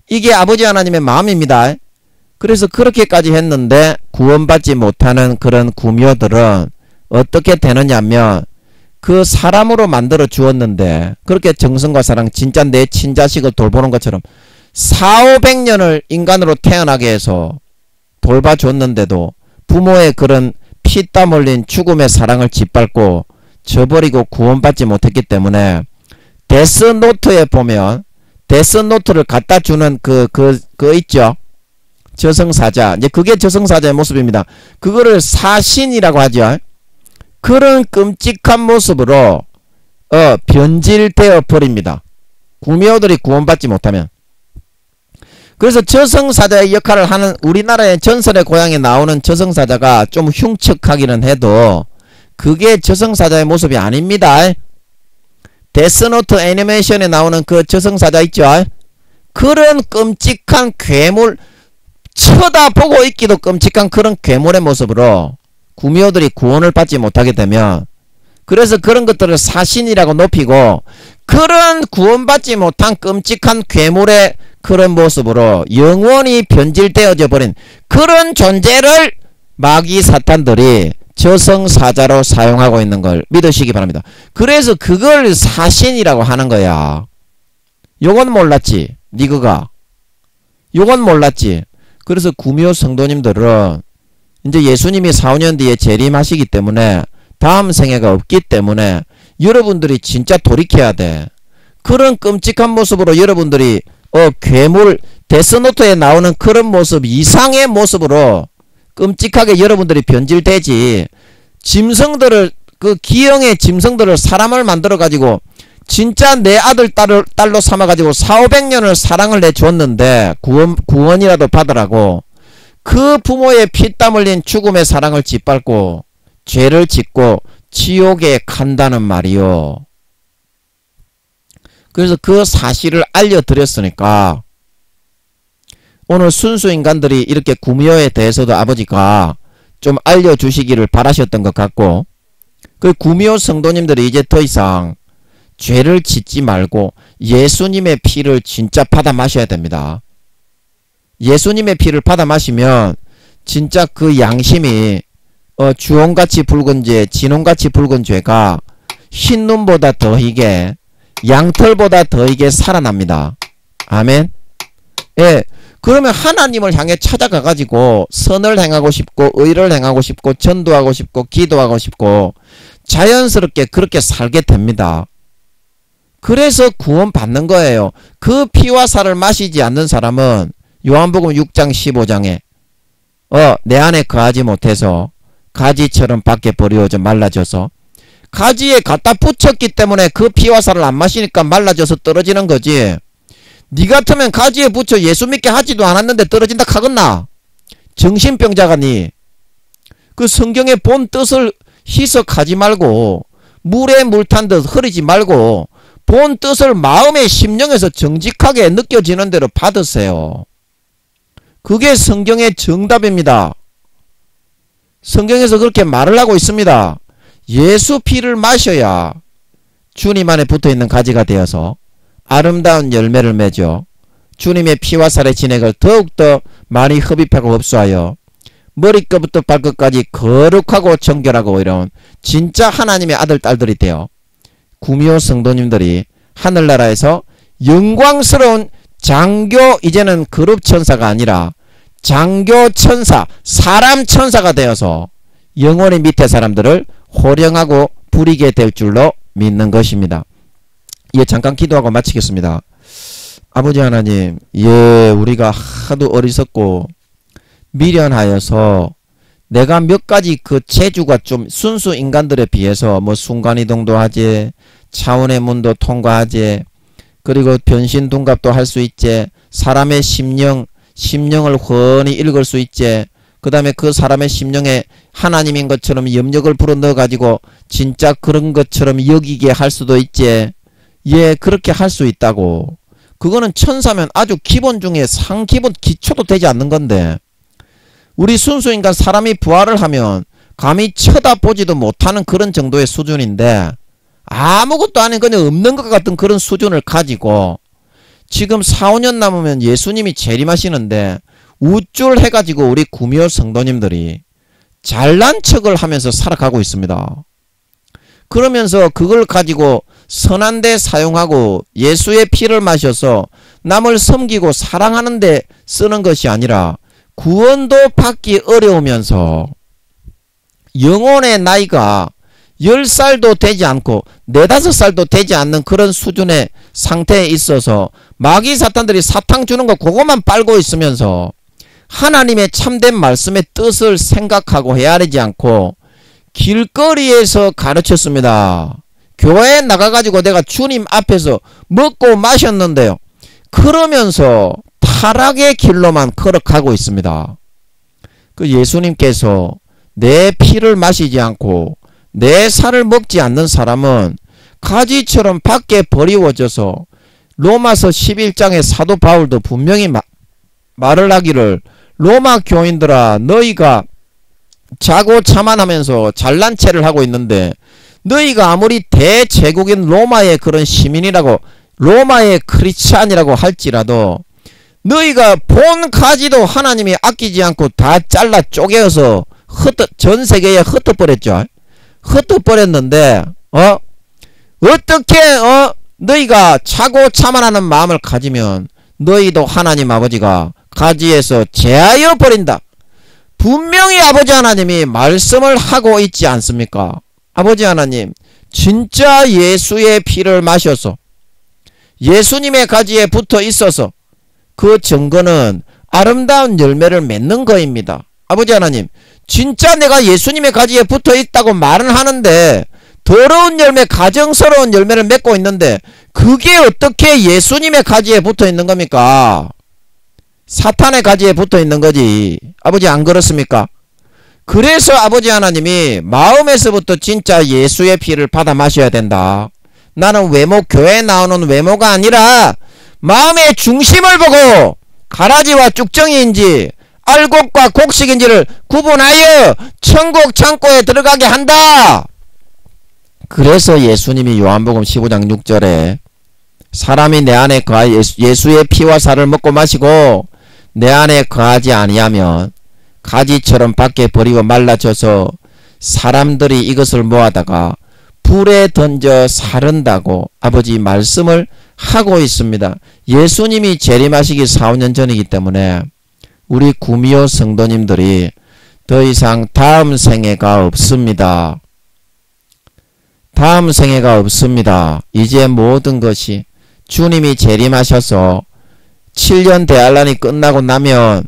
이게 아버지 하나님의 마음입니다. 그래서 그렇게까지 했는데 구원받지 못하는 그런 구미호들은 어떻게 되느냐면, 그 사람으로 만들어 주었는데, 그렇게 정성과 사랑, 진짜 내 친자식을 돌보는 것처럼 400-500년을 인간으로 태어나게 해서 돌봐줬는데도 부모의 그런 피땀 흘린 죽음의 사랑을 짓밟고 저버리고 구원받지 못했기 때문에, 데스노트에 보면 데스노트를 갖다 주는 그 있죠. 저승사자. 이제 그게 저승사자의 모습입니다. 그거를 사신이라고 하죠. 그런 끔찍한 모습으로 변질되어 버립니다. 구미호들이 구원받지 못하면. 그래서 저승사자의 역할을 하는, 우리나라의 전설의 고향에 나오는 저승사자가 좀 흉측하기는 해도 그게 저승사자의 모습이 아닙니다. 데스노트 애니메이션에 나오는 그 저승사자 있죠. 그런 끔찍한 괴물, 쳐다보고 있기도 끔찍한 그런 괴물의 모습으로 구미호들이 구원을 받지 못하게 되면, 그래서 그런 것들을 사신이라고 높이고, 그런 구원받지 못한 끔찍한 괴물의 그런 모습으로 영원히 변질되어져 버린 그런 존재를 마귀 사탄들이 저승사자로 사용하고 있는 걸 믿으시기 바랍니다. 그래서 그걸 사신이라고 하는 거야. 요건 몰랐지? 니그가 요건 몰랐지? 그래서 구미호 성도님들은 이제 예수님이 4, 5년 뒤에 재림하시기 때문에 다음 생애가 없기 때문에 여러분들이 진짜 돌이켜야 돼. 그런 끔찍한 모습으로 여러분들이 괴물 데스노트에 나오는 그런 모습 이상의 모습으로 끔찍하게 여러분들이 변질되지. 짐승들을 그 기형의 짐승들을 사람을 만들어 가지고 진짜 내 아들 딸로 삼아 가지고 4, 500년을 사랑을 내주었는데 구원이라도 받으라고 그 부모의 피땀 흘린 죽음의 사랑을 짓밟고 죄를 짓고 지옥에 간다는 말이요. 그래서 그 사실을 알려드렸으니까 오늘 순수 인간들이 이렇게 구미호에 대해서도 아버지가 좀 알려주시기를 바라셨던 것 같고, 그 구미호 성도님들이 이제 더 이상 죄를 짓지 말고 예수님의 피를 진짜 받아 마셔야 됩니다. 예수님의 피를 받아 마시면 진짜 그 양심이 주홍같이 붉은 죄, 진홍같이 붉은 죄가 흰눈보다 더 희게 양털보다 더 희게 살아납니다. 아멘. 예. 그러면 하나님을 향해 찾아가 가지고 선을 행하고 싶고 의를 행하고 싶고 전도하고 싶고 기도하고 싶고 자연스럽게 그렇게 살게 됩니다. 그래서 구원 받는 거예요. 그 피와 살을 마시지 않는 사람은 요한복음 6장 15장에 내 안에 거하지 못해서 가지처럼 밖에 버려져 말라져서 가지에 갖다 붙였기 때문에 그 피와 살을 안 마시니까 말라져서 떨어지는 거지. 니 같으면 가지에 붙여 예수 믿게 하지도 않았는데 떨어진다 하겠나? 정신병자가 니. 그 성경의 본 뜻을 희석하지 말고 물에 물 탄 듯 흐리지 말고 본 뜻을 마음의 심령에서 정직하게 느껴지는 대로 받으세요. 그게 성경의 정답입니다. 성경에서 그렇게 말을 하고 있습니다. 예수 피를 마셔야 주님 안에 붙어있는 가지가 되어서 아름다운 열매를 맺어 주님의 피와 살의 진액을 더욱더 많이 흡입하고 흡수하여 머리끝부터 발끝까지 거룩하고 정결하고 이런 진짜 하나님의 아들 딸들이 되어 구미호 성도님들이 하늘나라에서 영광스러운 장교, 이제는 그룹 천사가 아니라 장교 천사, 사람 천사가 되어서 영원히 밑에 사람들을 호령하고 부리게 될 줄로 믿는 것입니다. 예, 잠깐 기도하고 마치겠습니다. 아버지 하나님, 예, 우리가 하도 어리석고 미련하여서 내가 몇 가지 그 재주가 좀 순수 인간들에 비해서 뭐 순간이동도 하지, 차원의 문도 통과하지, 그리고 변신둔갑도 할 수 있지, 사람의 심령을 훤히 읽을 수 있지, 그 다음에 그 사람의 심령에 하나님인 것처럼 염력을 불어넣어 가지고 진짜 그런 것처럼 여기게 할 수도 있지. 예, 그렇게 할 수 있다고. 그거는 천사면 아주 기본 중에 상기본 기초도 되지 않는 건데, 우리 순수인간 사람이 부활을 하면 감히 쳐다보지도 못하는 그런 정도의 수준인데 아무것도 아닌 그냥 없는 것 같은 그런 수준을 가지고 지금 4, 5년 남으면 예수님이 재림하시는데 우쭐 해가지고 우리 구미호 성도님들이 잘난 척을 하면서 살아가고 있습니다. 그러면서 그걸 가지고 선한 데 사용하고 예수의 피를 마셔서 남을 섬기고 사랑하는 데 쓰는 것이 아니라 구원도 받기 어려우면서 영혼의 나이가 10살도 되지 않고 4, 5살도 되지 않는 그런 수준의 상태에 있어서 마귀 사탄들이 사탕 주는 거 그것만 빨고 있으면서 하나님의 참된 말씀의 뜻을 생각하고 헤아리지 않고 길거리에서 가르쳤습니다. 교회에 나가가지고 내가 주님 앞에서 먹고 마셨는데요. 그러면서 타락의 길로만 걸어가고 있습니다. 그 예수님께서 내 피를 마시지 않고 내 살을 먹지 않는 사람은 가지처럼 밖에 버리워져서 로마서 11장의 사도 바울도 분명히 말을 하기를 로마 교인들아 너희가 자고 자만하면서 잘난 체를 하고 있는데 너희가 아무리 대제국인 로마의 그런 시민이라고, 로마의 크리스찬이라고 할지라도 너희가 본 가지도 하나님이 아끼지 않고 다 잘라 쪼개어서 전 세계에 흩어버렸죠. 흩어버렸는데 어떻게 너희가 차고 참아라는 마음을 가지면 너희도 하나님 아버지가 가지에서 제하여 버린다. 분명히 아버지 하나님이 말씀을 하고 있지 않습니까? 아버지 하나님 진짜 예수의 피를 마셔서 예수님의 가지에 붙어 있어서 그 증거는 아름다운 열매를 맺는 거입니다. 아버지 하나님 진짜 내가 예수님의 가지에 붙어 있다고 말은 하는데 더러운 열매, 가정스러운 열매를 맺고 있는데 그게 어떻게 예수님의 가지에 붙어 있는 겁니까? 사탄의 가지에 붙어 있는 거지. 아버지 안 그렇습니까? 그래서 아버지 하나님이 마음에서부터 진짜 예수의 피를 받아 마셔야 된다. 나는 외모, 교회에 나오는 외모가 아니라 마음의 중심을 보고 가라지와 쭉정이인지 알곡과 곡식인지를 구분하여 천국 창고에 들어가게 한다. 그래서 예수님이 요한복음 15장 6절에 사람이 내 안에 예수의 피와 살을 먹고 마시고 내 안에 거하지 아니하면 가지처럼 밖에 버리고 말라져서 사람들이 이것을 모아다가 불에 던져 사른다고 아버지 말씀을 하고 있습니다. 예수님이 재림하시기 4, 5년 전이기 때문에 우리 구미호 성도님들이 더 이상 다음 생애가 없습니다. 다음 생애가 없습니다. 이제 모든 것이 주님이 재림하셔서 7년 대환란이 끝나고 나면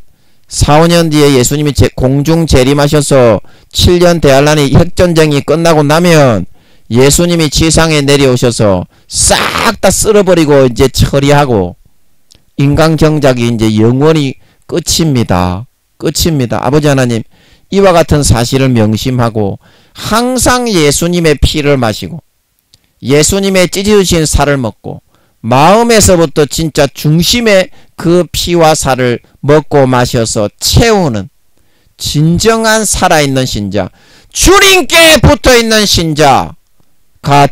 4, 5년 뒤에 예수님이 공중 재림하셔서 7년 대환란이 핵전쟁이 끝나고 나면 예수님이 지상에 내려오셔서 싹 다 쓸어버리고 이제 처리하고 인간 경작이 이제 영원히 끝입니다. 끝입니다. 아버지 하나님 이와 같은 사실을 명심하고 항상 예수님의 피를 마시고 예수님의 찢어주신 살을 먹고 마음에서부터 진짜 중심의 그 피와 살을 먹고 마셔서 채우는 진정한 살아있는 신자, 주님께 붙어있는 신자가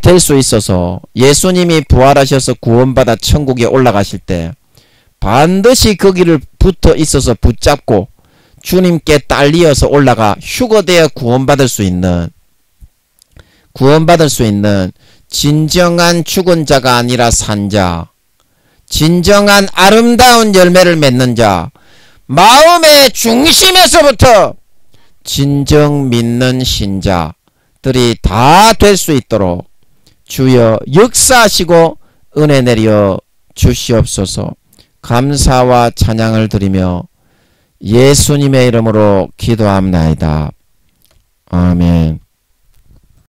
될 수 있어서 예수님이 부활하셔서 구원받아 천국에 올라가실 때 반드시 거기를 붙어 있어서 붙잡고 주님께 딸리어서 올라가 휴거되어 구원받을 수 있는 진정한 죽은 자가 아니라 산 자, 진정한 아름다운 열매를 맺는 자, 마음의 중심에서부터 진정 믿는 신자들이 다 될 수 있도록 주여 역사하시고 은혜 내려 주시옵소서. 감사와 찬양을 드리며 예수님의 이름으로 기도합나이다. 아멘.